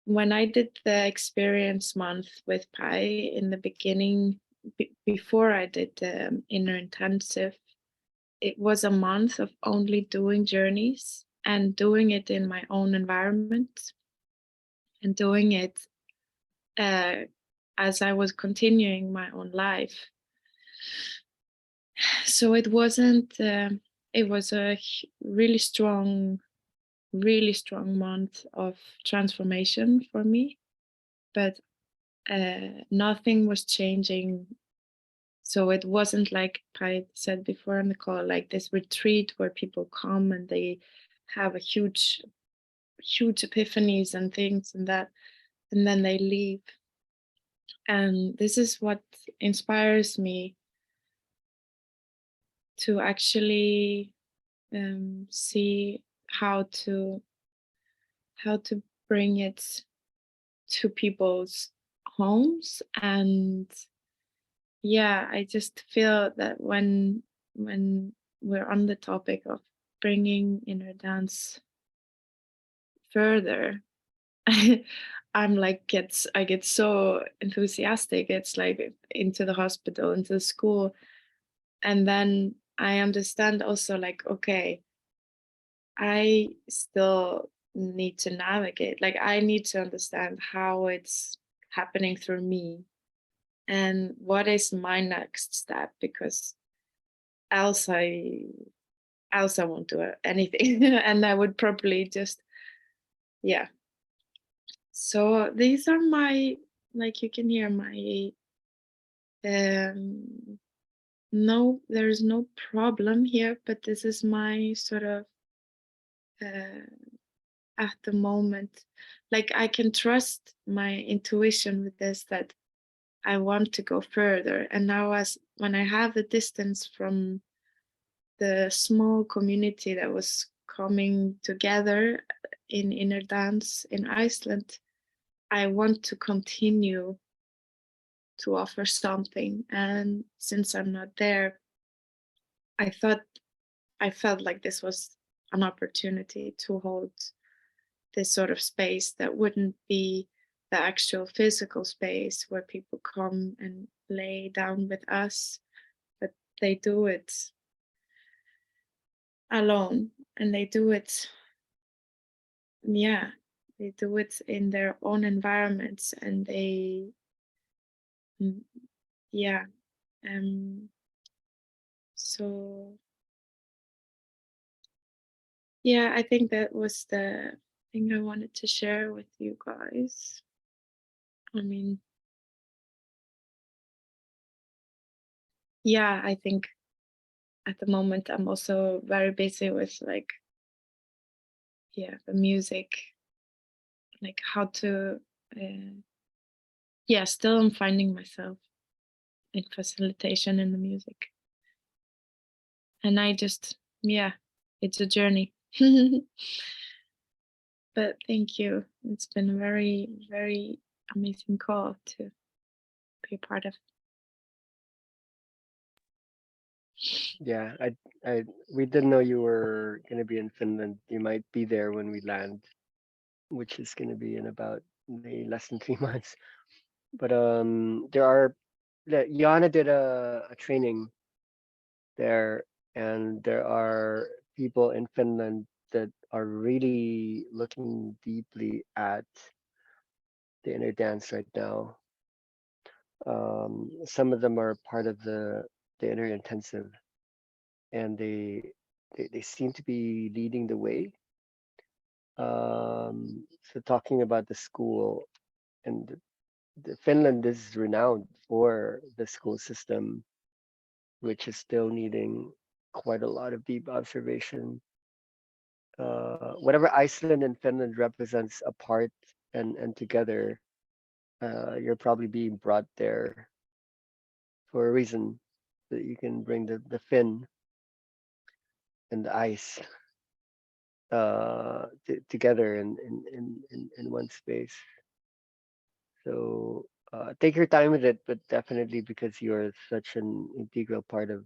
when I did the experience month with Pi in the beginning, before I did the inner intensive, it was a month of only doing journeys, and doing it in my own environment, and doing it as I was continuing my own life. So it wasn't, it was a really strong month of transformation for me, but nothing was changing. So it wasn't like I said before on the call, like this retreat where people come and they have a huge huge epiphanies and things and that, and then they leave. And this is what inspires me to actually see how to bring it to people's homes. And yeah, I just feel that when we're on the topic of bringing inner dance further, I'm like I get so enthusiastic. It's like into the hospital, into the school, and then I understand also like, okay, I still need to navigate. Like I need to understand how it's happening through me and what is my next step, because else I won't do anything and I would probably just, yeah. So these are my, like you can hear my no, there's no problem here, but this is my sort of at the moment, like I can trust my intuition with this, that I want to go further. And now as when I have the distance from the small community that was coming together in inner dance in Iceland, I want to continue to offer something. And since I'm not there, I felt like this was an opportunity to hold this sort of space that wouldn't be the actual physical space where people come and lay down with us, but they do it alone, and they do it, yeah, they do it in their own environments, and they, yeah, so yeah, I think that was the thing I wanted to share with you guys. I mean, yeah, I think at the moment I'm also very busy with like, yeah, the music, like how to, yeah, still I'm finding myself in facilitation in the music. And I just, yeah, it's a journey. But thank you. It's been a very, very amazing call to be a part of. Yeah, we didn't know you were gonna be in Finland. You might be there when we land, which is gonna be in about maybe less than 3 months. But there are, Jana did a training there, and there are people in Finland that are really looking deeply at the inner dance right now. Some of them are part of the inner intensive, and they seem to be leading the way. So talking about the school, and Finland is renowned for the school system, which is still needing quite a lot of deep observation. Whatever Iceland and Finland represents apart and together, you're probably being brought there for a reason, that you can bring the Finn and the ice together in one space. So take your time with it, but definitely because you're such an integral part of,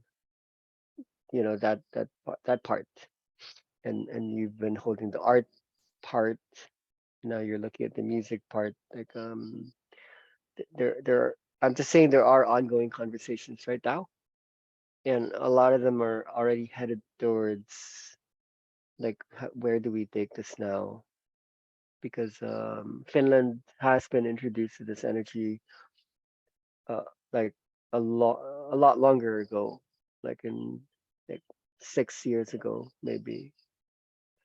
that part, and you've been holding the art part. Now you're looking at the music part. Like there. I'm just saying there are ongoing conversations right now, and a lot of them are already headed towards like where do we take this now? Because Finland has been introduced to this energy uh, like a lot longer ago, like in like 6 years ago maybe.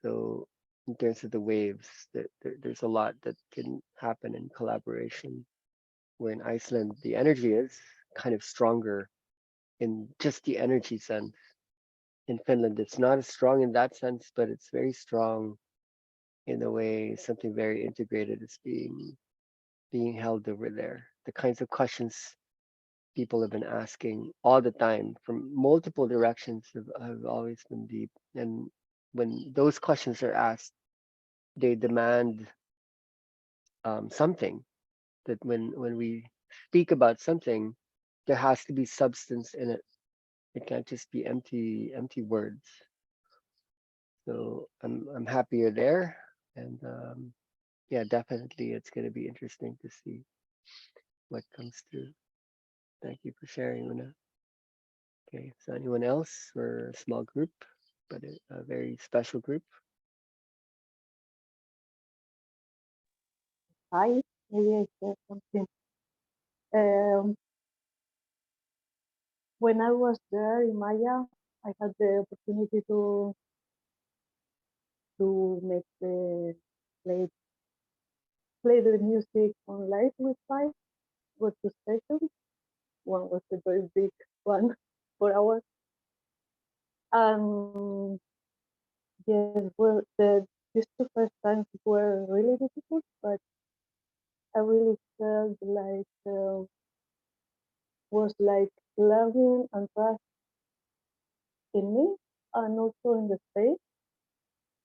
So in terms of the waves, there's a lot that can happen in collaboration. Where in Iceland, the energy is kind of stronger in just the energy sense. In Finland, it's not as strong in that sense, but it's very strong in a way, something very integrated is being held over there. The kinds of questions people have been asking all the time from multiple directions have always been deep. And when those questions are asked, they demand something that when we speak about something, there has to be substance in it. It can't just be empty words. So I'm happy you're there, and yeah, definitely it's gonna be interesting to see what comes through. Thank you for sharing, Una. Okay, so anyone else? We're a small group, but a very special group. Hi, maybe I share something. Um, when I was there in Maya, I had the opportunity to make the play the music on live with five, with two sessions. One was a very big one, 4 hours. And yes, well, these two first times were really difficult, but I really felt like was like learning and trust in me and also in the space.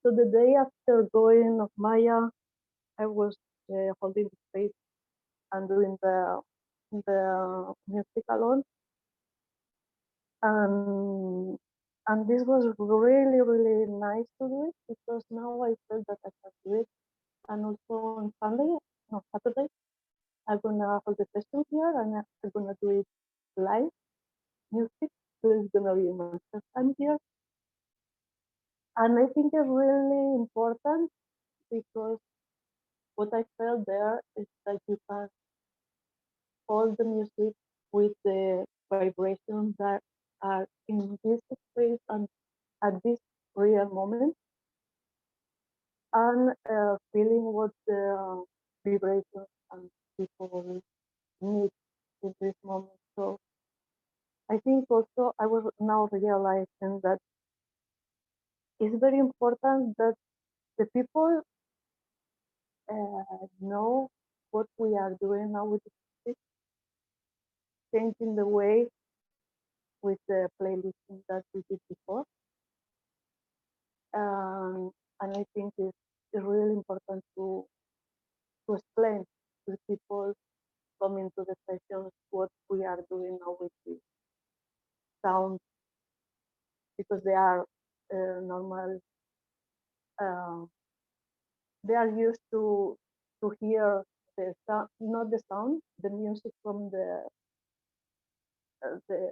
So the day after going of Maya, I was holding the space and doing the music alone, and this was really nice to do it because now I felt that I can do it. And also on Sunday, no Saturday, I'm gonna hold the session here and I'm gonna do it live music. So it's gonna be my first time here, and I think it's really important because what I felt there is that you can hold the music with the vibrations that are in this space and at this real moment, and feeling what the vibrations and people need in this moment. So I think also I was now realizing that it's very important that the people know what we are doing now with the music, changing the way with the playlisting that we did before. And I think it's really important to explain to people coming to the sessions what we are doing now with the sound, because they are normal. Uh, they are used to hear the sound, not the sound, the music from uh, the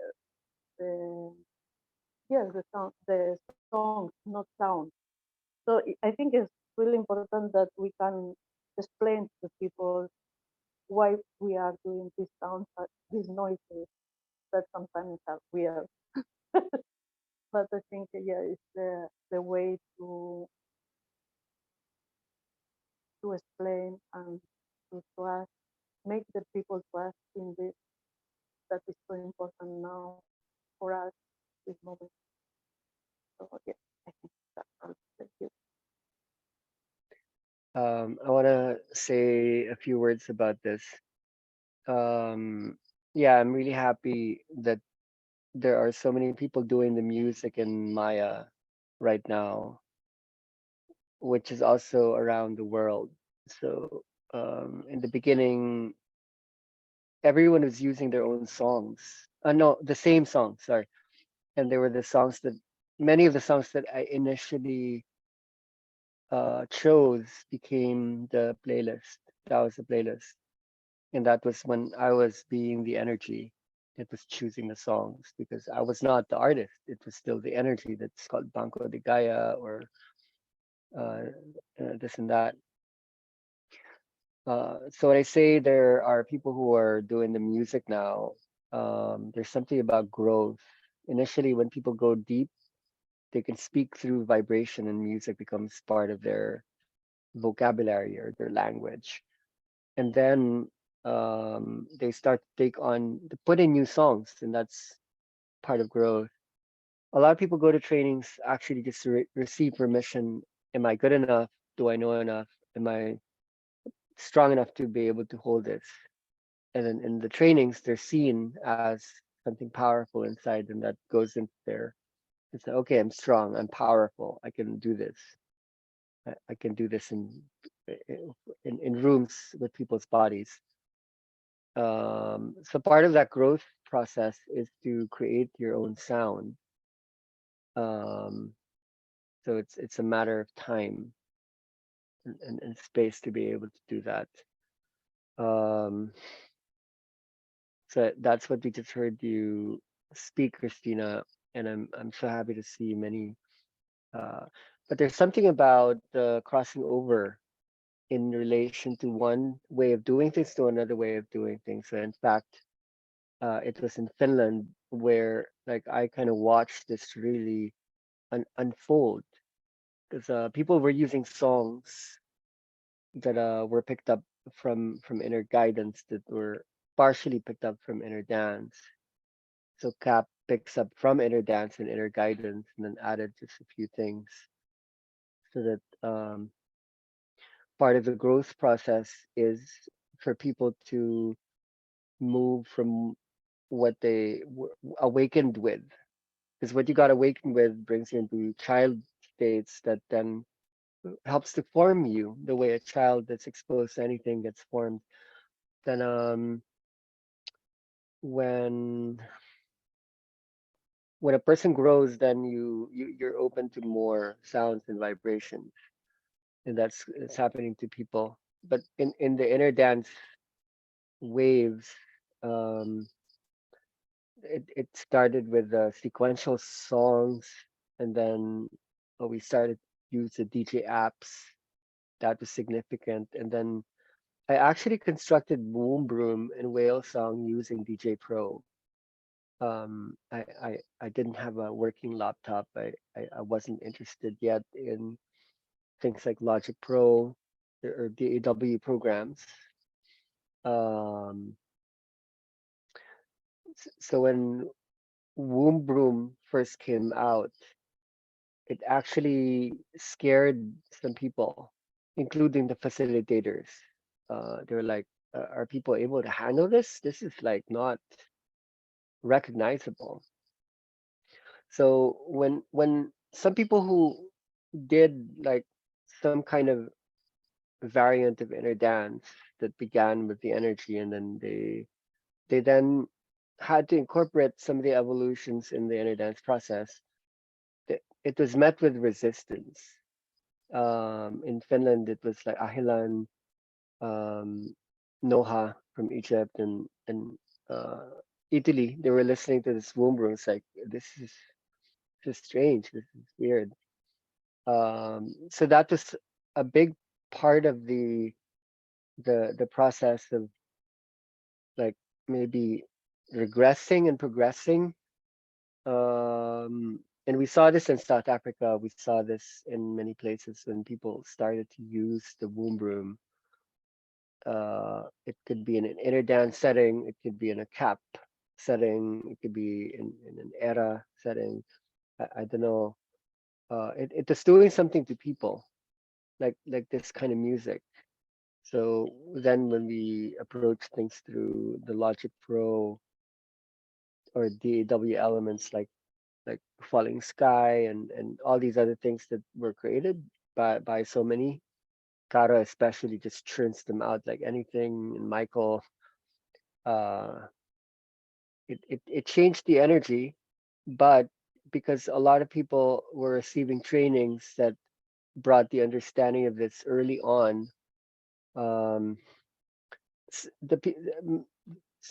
the yes, the sound, the songs, not sound. So I think it's really important that we can explain to people why we are doing these sounds, these noises that sometimes are weird. But I think yeah, it's the way to explain and to trust, make the people trust in this that is so important now for us this moment. So yeah, I think that's all. Thank you. I want to say a few words about this. Yeah, I'm really happy that there are so many people doing the music in Maya right now, which is also around the world. So in the beginning, everyone was using their own songs. No, the same songs, sorry. And there were the songs that many of the songs that I initially chose became the playlist. That was the playlist. And that was when I was being the energy. It was choosing the songs because I was not the artist. It was still the energy that's called Banco de Gaia or uh, this and that. So when I say there are people who are doing the music now, there's something about growth. Initially, when people go deep, they can speak through vibration, and music becomes part of their vocabulary or their language. And then they start to to put in new songs, and that's part of growth. A lot of people go to trainings actually just to receive permission. Am I good enough? Do I know enough? Am I strong enough to be able to hold this? And then in the trainings, they're seen as something powerful inside, and that goes into there. It's like, okay, I'm strong, I'm powerful, I can do this. I can do this in rooms with people's bodies. So part of that growth process is to create your own sound. So it's a matter of time and space to be able to do that. So that's what we just heard you speak, Christina, and I'm so happy to see many. But there's something about crossing over in relation to one way of doing things to another way of doing things. So in fact, it was in Finland where like I kind of watched this really unfold because people were using songs that were picked up from inner guidance that were partially picked up from inner dance. So Cap picks up from inner dance and inner guidance and then added just a few things so that part of the growth process is for people to move from what they were awakened with. Because what you got awakened with brings you into child states that then helps to form you the way a child that's exposed to anything gets formed. Then when when a person grows, then you're open to more sounds and vibrations, and that's it's happening to people. But in the inner dance waves, um, it started with sequential songs, and then we started to use the DJ apps. That was significant, and then I actually constructed Boom Broom and Whale Song using DJ Pro. I didn't have a working laptop. I wasn't interested yet in things like Logic Pro or DAW programs. Um, so when Womb Broom first came out, it actually scared some people, including the facilitators. They were like, "Are people able to handle this? This is like not recognizable." So when some people who did like some kind of variant of inner dance that began with the energy, and then they then had to incorporate some of the evolutions in the inner dance process, it was met with resistance. In Finland, it was like Ahilan, um, Noha from Egypt, and uh, Italy. They were listening to this womb room. It's like this is strange. This is weird. So that was a big part of the process of like maybe regressing and progressing. And we saw this in South Africa. We saw this in many places when people started to use the womb room. It could be in an inner dance setting. It could be in a cap setting. It could be in an era setting. I don't know. It was doing something to people, like this kind of music. So then when we approach things through the Logic Pro or DAW elements like Falling Sky and all these other things that were created by so many, Kara especially just churns them out like anything. And Michael, uh, it changed the energy, but because a lot of people were receiving trainings that brought the understanding of this early on, um,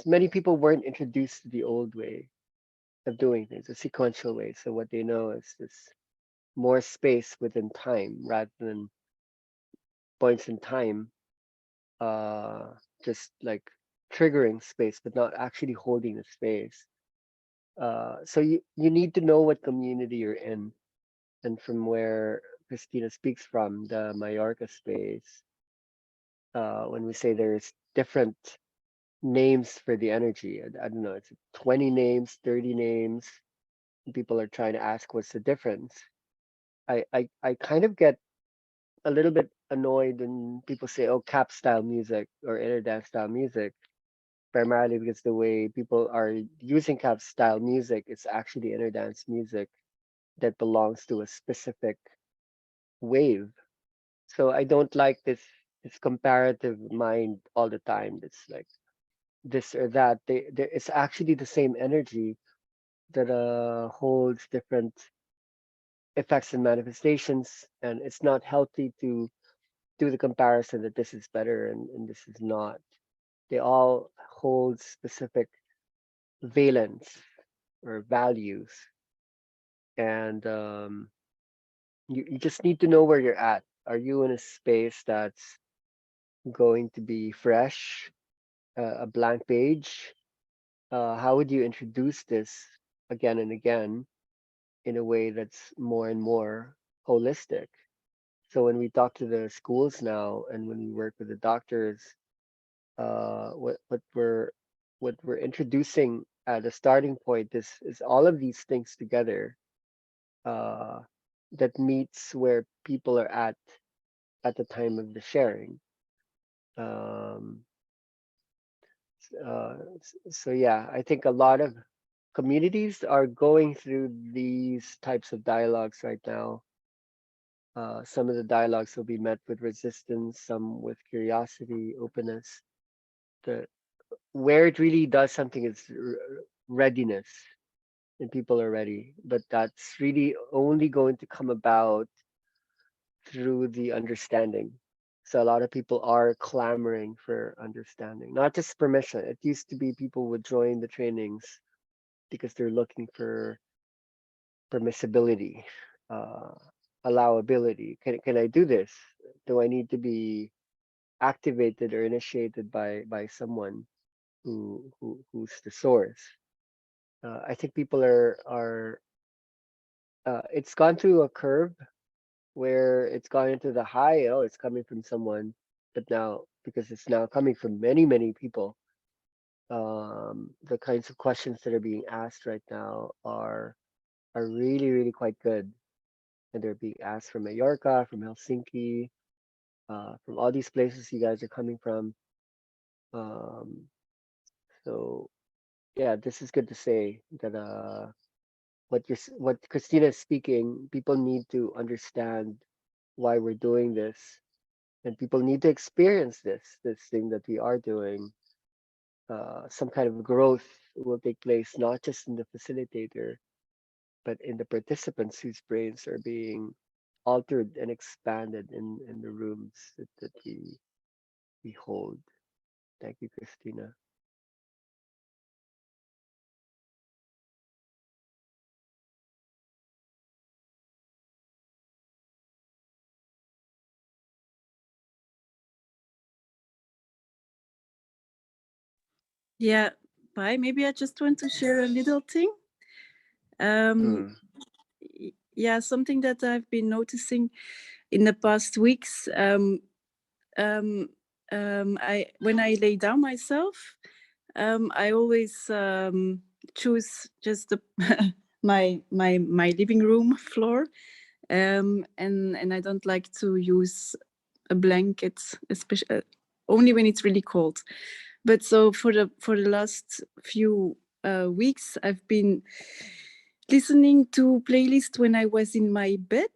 many people weren't introduced to the old way of doing things, a sequential way. So what they know is this more space within time rather than points in time, uh, just like triggering space, but not actually holding the space. So you need to know what community you're in. And from where Christina speaks from, the Mallorca space, when we say there's different names for the energy, I don't know, it's 20 names, 30 names. People are trying to ask what's the difference. I kind of get a little bit annoyed when people say, "Oh, cap style music or inner dance style music," primarily because the way people are using cap style music is actually inner dance music that belongs to a specific wave. So I don't like this comparative mind all the time. It's like this or that. It's actually the same energy that holds different effects and manifestations, and it's not healthy to do the comparison that this is better and this is not. They all hold specific valence or values, and you just need to know where you're at. Are you in a space that's going to be fresh, a blank page? How would you introduce this again and again in a way that's more and more holistic? So when we talk to the schools now and when we work with the doctors, what we're introducing at the starting point is all of these things together, uh, that meets where people are at the time of the sharing. Um, so yeah, I think a lot of communities are going through these types of dialogues right now. Some of the dialogues will be met with resistance, some with curiosity, openness. The where it really does something is readiness, and people are ready. But that's really only going to come about through the understanding. So a lot of people are clamoring for understanding, not just permission. It used to be people would join the trainings because they're looking for permissibility, uh, allowability. Can I do this? Do I need to be activated or initiated by someone who's the source? I think people are it's gone through a curve where it's gone into the high. Oh, it's coming from someone, but now because it's now coming from many people, the kinds of questions that are being asked right now are really quite good, and they're being asked from Mallorca, from Helsinki, from all these places you guys are coming from. Um, so yeah, this is good to say that what Christina is speaking, people need to understand why we're doing this, and people need to experience this thing that we are doing. Some kind of growth will take place not just in the facilitator, but in the participants whose brains are being altered and expanded in the rooms that we hold. Thank you, Christina. Yeah, bye. Maybe I just want to share a little thing. Mm. Yeah, something that I've been noticing in the past weeks. I when I lay down myself, I always choose just the my living room floor, and I don't like to use a blanket, especially only when it's really cold. But so for the last few weeks, I've been listening to playlists when I was in my bed,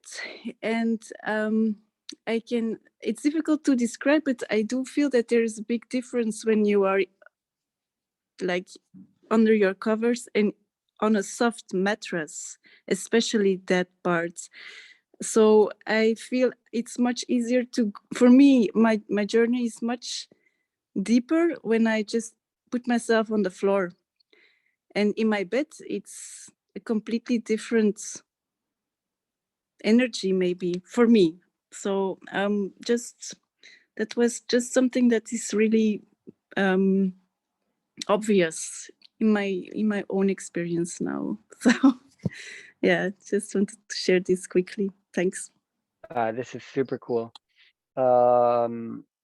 and I can. It's difficult to describe, but I do feel that there is a big difference when you are like under your covers and on a soft mattress, especially that part. So I feel it's much easier to, for me, my journey is much deeper when I just put myself on the floor. And in my bed, it's a completely different energy, maybe for me. So just that was just something that is really obvious in my own experience now. So yeah, just wanted to share this quickly. Thanks. This is super cool.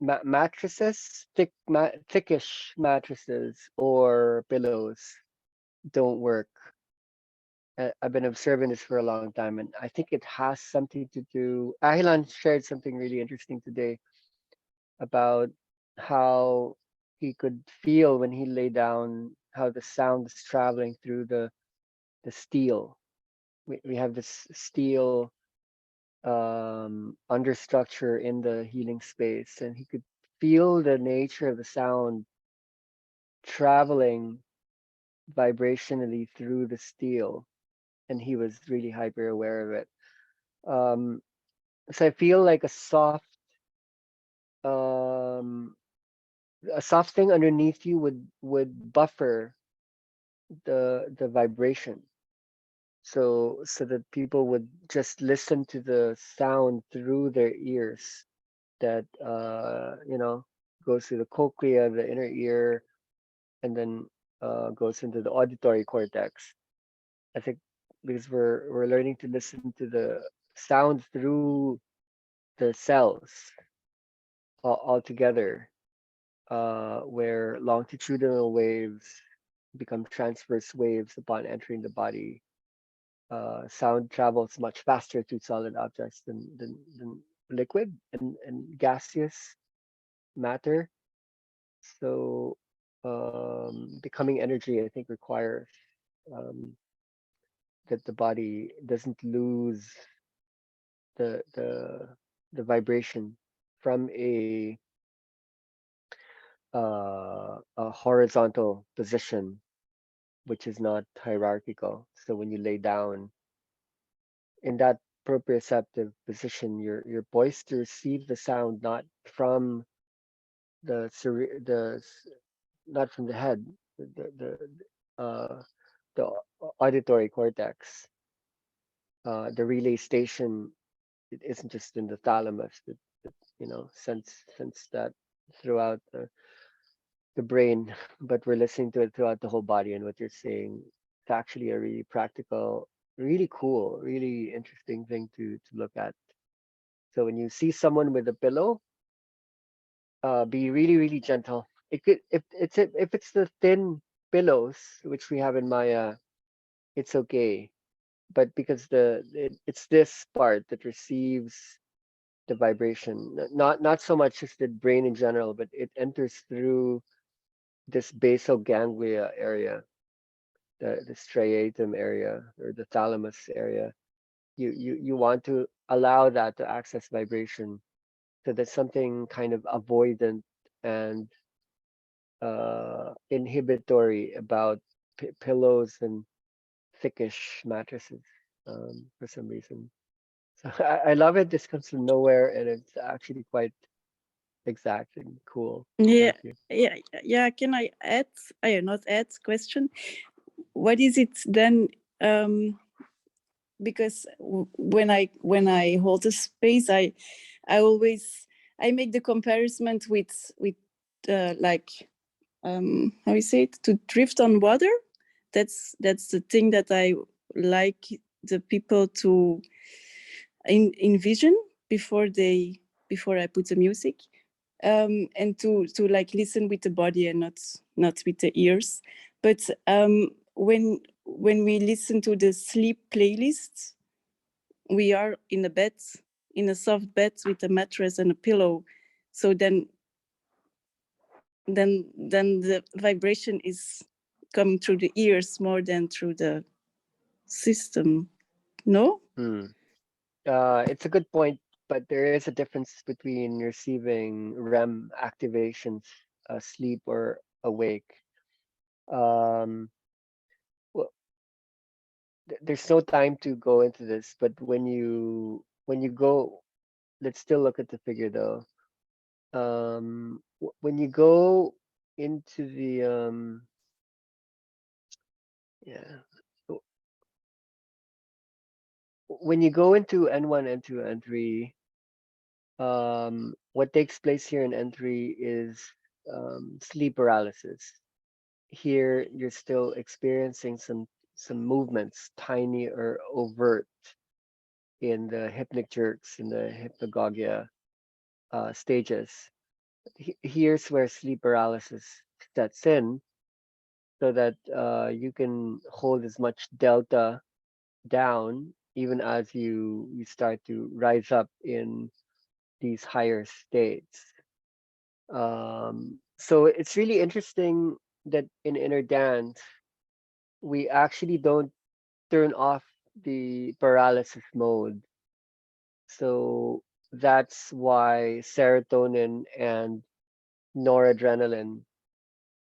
Mattresses, thickish mattresses or pillows don't work I've been observing this for a long time, and I think it has something to do. Ahilan shared something really interesting today about how he could feel when he lay down, how the sound is traveling through the steel. We have this steel understructure in the healing space, and he could feel the nature of the sound traveling vibrationally through the steel, and he was really hyper aware of it. Um, so I feel like um, a soft thing underneath you would buffer the vibration, so that people would just listen to the sound through their ears that goes through the cochlea, the inner ear, and then goes into the auditory cortex. I think because we're learning to listen to the sound through the cells all together, where longitudinal waves become transverse waves upon entering the body. Sound travels much faster through solid objects than liquid and gaseous matter. So becoming energy, I think, requires um, that the body doesn't lose the the the vibration from a horizontal position, which is not hierarchical. So when you lay down in that proprioceptive position, you're poised to receive the sound not from not from the head, uh, the auditory cortex. The relay station, it isn't just in the thalamus that sense that throughout the brain, but we're listening to it throughout the whole body. And what you're saying, it's actually a really practical, really cool, really interesting thing to look at. So when you see someone with a pillow, be really, really gentle. It could if it's the thin pillows which we have in Maya, it's okay. But because it's this part that receives the vibration, not so much just the brain in general, but it enters through this basal ganglia area, the striatum area or the thalamus area. You want to allow that to access vibration. So there's something kind of avoidant and inhibitory about pillows and thickish mattresses for some reason. So I love it. This comes from nowhere, and it's actually quite exact and cool. Yeah, Thank you. yeah. Can I add? I not add question. What is it then? Because when I hold a space, I always I make the comparison with like how you say it, to drift on water. That's the thing that I like the people to envision before I put the music, and to like listen with the body and not with the ears. But when we listen to the sleep playlist, we are in a bed, in a soft bed with a mattress and a pillow. So then the vibration is coming through the ears more than through the system. No? Hmm. It's a good point, but there is a difference between receiving REM activations, asleep or awake. Um, well, there's no time to go into this, but when you go, let's still look at the figure though. When you go into the yeah, w- when you go into N1, N2, N3, what takes place here in N3 is sleep paralysis. Here, you're still experiencing some movements, tiny or overt, in the hypnic jerks, in the hypnagogia stages. Here's where sleep paralysis sets in, so that you can hold as much delta down even as you start to rise up in these higher states. So it's really interesting that in inner dance we actually don't turn off the paralysis mode. So that's why serotonin and noradrenaline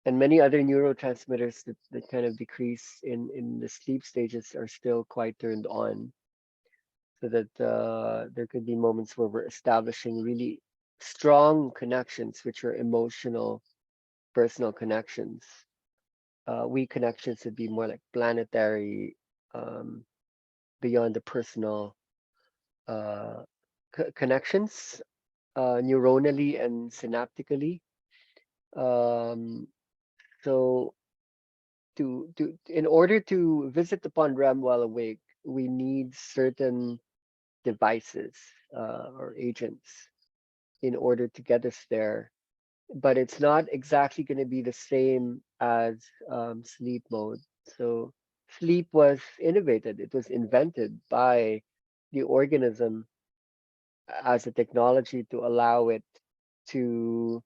and many other neurotransmitters that kind of decrease in the sleep stages are still quite turned on, so that there could be moments where we're establishing really strong connections, which are emotional, personal connections. Weak connections would be more like planetary, um, beyond the personal uh, connections, neuronally and synaptically. Um, so in order to visit the pond REM while awake, we need certain devices or agents in order to get us there. But it's not exactly going to be the same as sleep mode. So sleep was innovated, it was invented by the organism as a technology to allow it to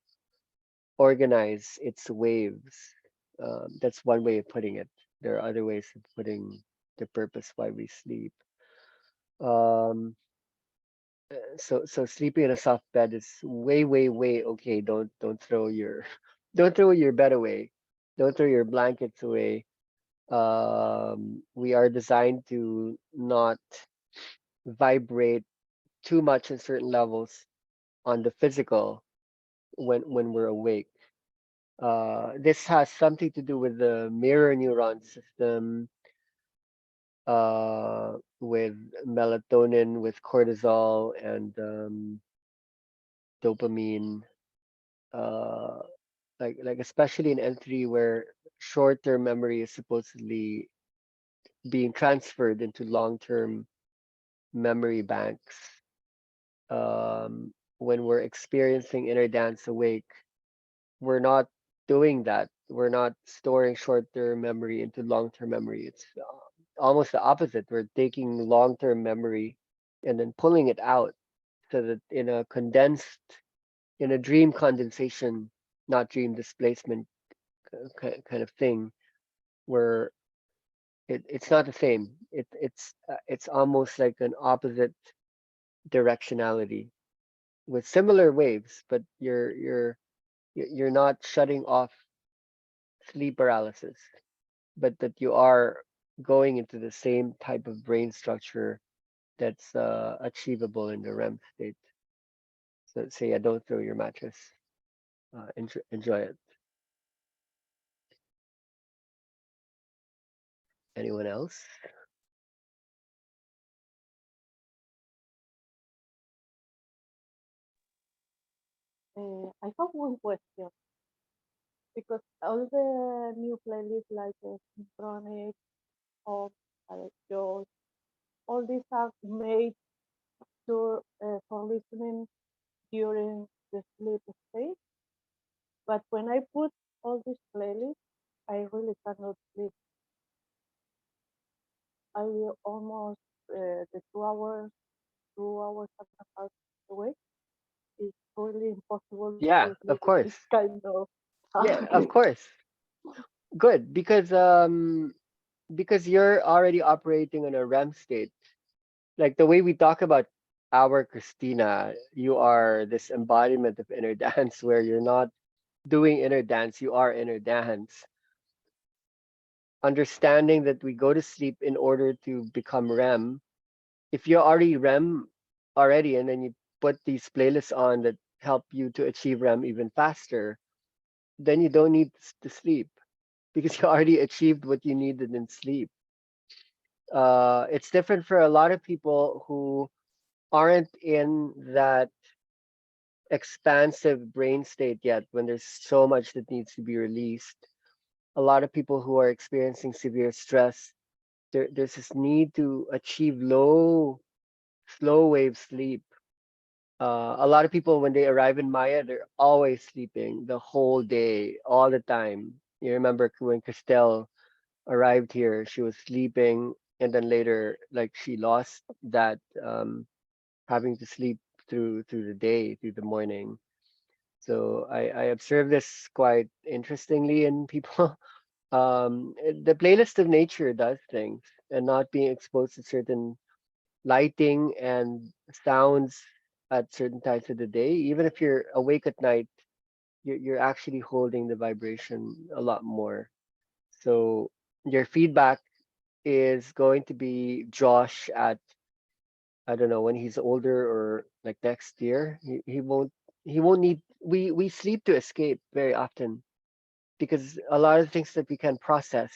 organize its waves. That's one way of putting it. There are other ways of putting the purpose why we sleep. Um, so sleeping in a soft bed is way okay. Don't throw your don't throw your bed away. Don't throw your blankets away. We are designed to not vibrate too much in certain levels on the physical when we're awake. This has something to do with the mirror neuron system, with melatonin, with cortisol, and dopamine. Uh, like especially in N3 where short-term memory is supposedly being transferred into long-term memory banks. When we're experiencing inner dance awake, we're not doing that. We're not storing short-term memory into long-term memory. It's almost the opposite. We're taking long-term memory and then pulling it out so that in a dream condensation, not dream displacement kind of thing, where it's not the same. It's almost like an opposite directionality with similar waves, but you're not shutting off sleep paralysis, but that you are going into the same type of brain structure that's achievable in the REM state. So yeah, don't throw your mattress. Enjoy it. Anyone else? I have one question because all the new playlists like Synchronic or Joy, all these are made for listening during the sleep state. But when I put all these playlists, I really cannot sleep. I almost the 2 hours and a half awake. It's really impossible Yeah, to sleep of in this course. kind of Yeah, of time. course. Good, because you're already operating in a REM state. Like the way we talk about our Christina, you are this embodiment of inner dance where you're not doing inner dance, you are inner dance. Understanding that we go to sleep in order to become REM. If you're already REM already, and then you put these playlists on that help you to achieve REM even faster, then you don't need to sleep because you already achieved what you needed in sleep. It's different for a lot of people who aren't in that expansive brain state yet when there's so much that needs to be released. A lot of people who are experiencing severe stress, there's this need to achieve slow wave sleep. A lot of people, when they arrive in Maya, they're always sleeping the whole day, all the time. You remember when Christelle arrived here, she was sleeping and then later, like she lost that having to sleep through the day, through the morning. So I observe this quite interestingly in people. The playlist of nature does things, and not being exposed to certain lighting and sounds at certain times of the day, even if you're awake at night, you're actually holding the vibration a lot more. So your feedback is going to be Josh at, I don't know, when he's older or like next year. He won't need, we sleep to escape very often, because a lot of things that we can process,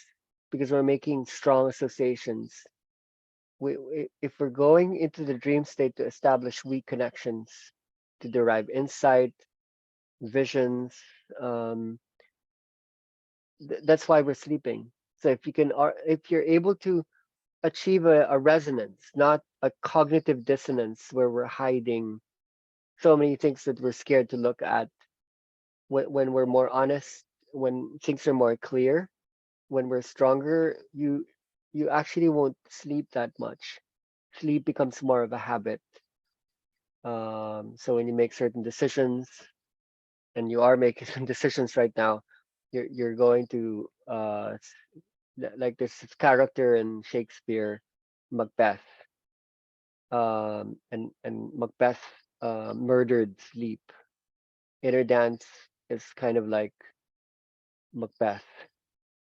because we're making strong associations. If we're going into the dream state to establish weak connections, to derive insight, visions, um, that's why we're sleeping. So if you're able to achieve a resonance, not a cognitive dissonance where we're hiding so many things that we're scared to look at, when we're more honest, when things are more clear, when we're stronger, you actually won't sleep that much. Sleep becomes more of a habit. So when you make certain decisions, and you are making some decisions right now, you're going to like this character in Shakespeare, Macbeth, and Macbeth murdered sleep. Inner dance is kind of like Macbeth.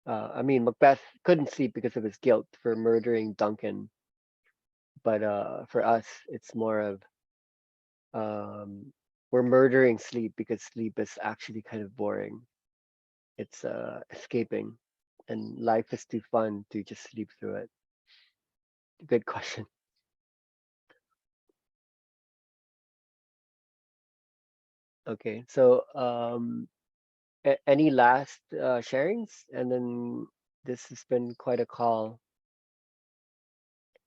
I mean, Macbeth couldn't sleep because of his guilt for murdering Duncan, but for us, it's more of we're murdering sleep because sleep is actually kind of boring. It's escaping, and life is too fun to just sleep through it. Good question. Okay, so any last sharings, and then this has been quite a call,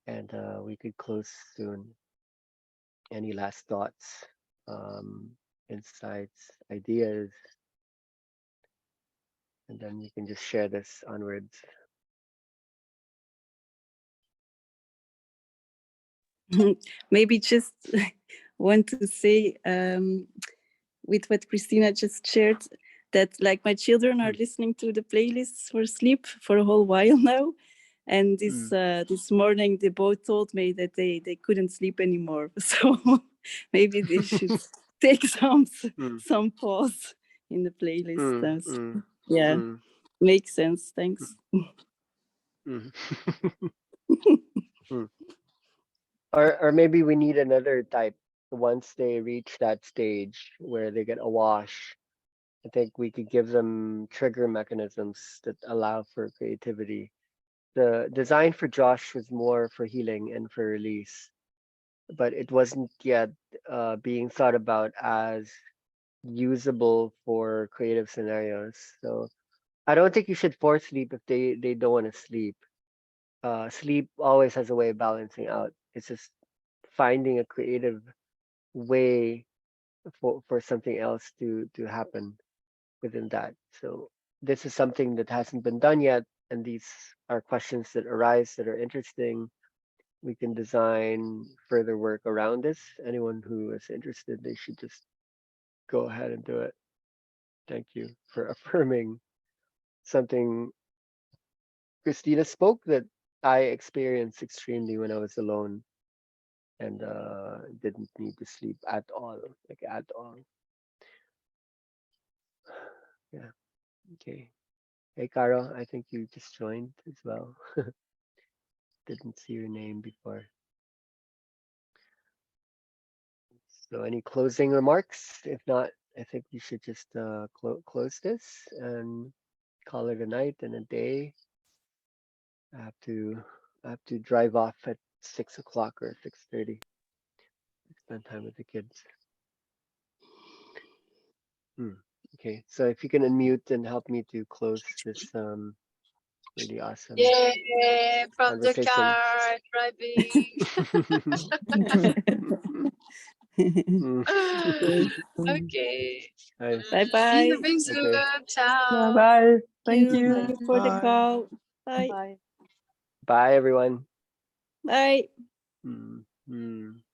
and we could close soon. Any last thoughts, insights, ideas, and then we can just share this onwards. Maybe just want to say, with what Christina just shared, that like my children are listening to the playlists for sleep for a whole while now, and this morning they both told me that they couldn't sleep anymore. So maybe they should take some pause in the playlist. Yeah, makes sense. Thanks. Or maybe we need another type. Once they reach that stage where they get awash, I think we could give them trigger mechanisms that allow for creativity. The design for Josh was more for healing and for release, but it wasn't yet being thought about as usable for creative scenarios. So I don't think you should force sleep if they don't want to sleep. Sleep always has a way of balancing out. It's just finding a creative way for something else to happen within that. So this is something that hasn't been done yet, and these are questions that arise that are interesting. We can design further work around this. Anyone who is interested, they should just go ahead and do it. Thank you for affirming something Christina spoke that I experienced extremely when I was alone, and didn't need to sleep at all, like at all. Yeah. Okay. Hey, Caro, I think you just joined as well. Didn't see your name before. So any closing remarks? If not, I think we should just close this and call it a night and a day. I have to drive off at 6 o'clock or 6:30. Spend time with the kids. Okay, so if you can unmute and help me to close this really awesome Yeah, from the conversation. car driving. Okay. Nice. Bye See bye. you very soon. Okay. Ciao. Bye. Thank Thank you. you for the Bye. call. Bye. Bye. Bye, everyone. Bye. Mm, mm.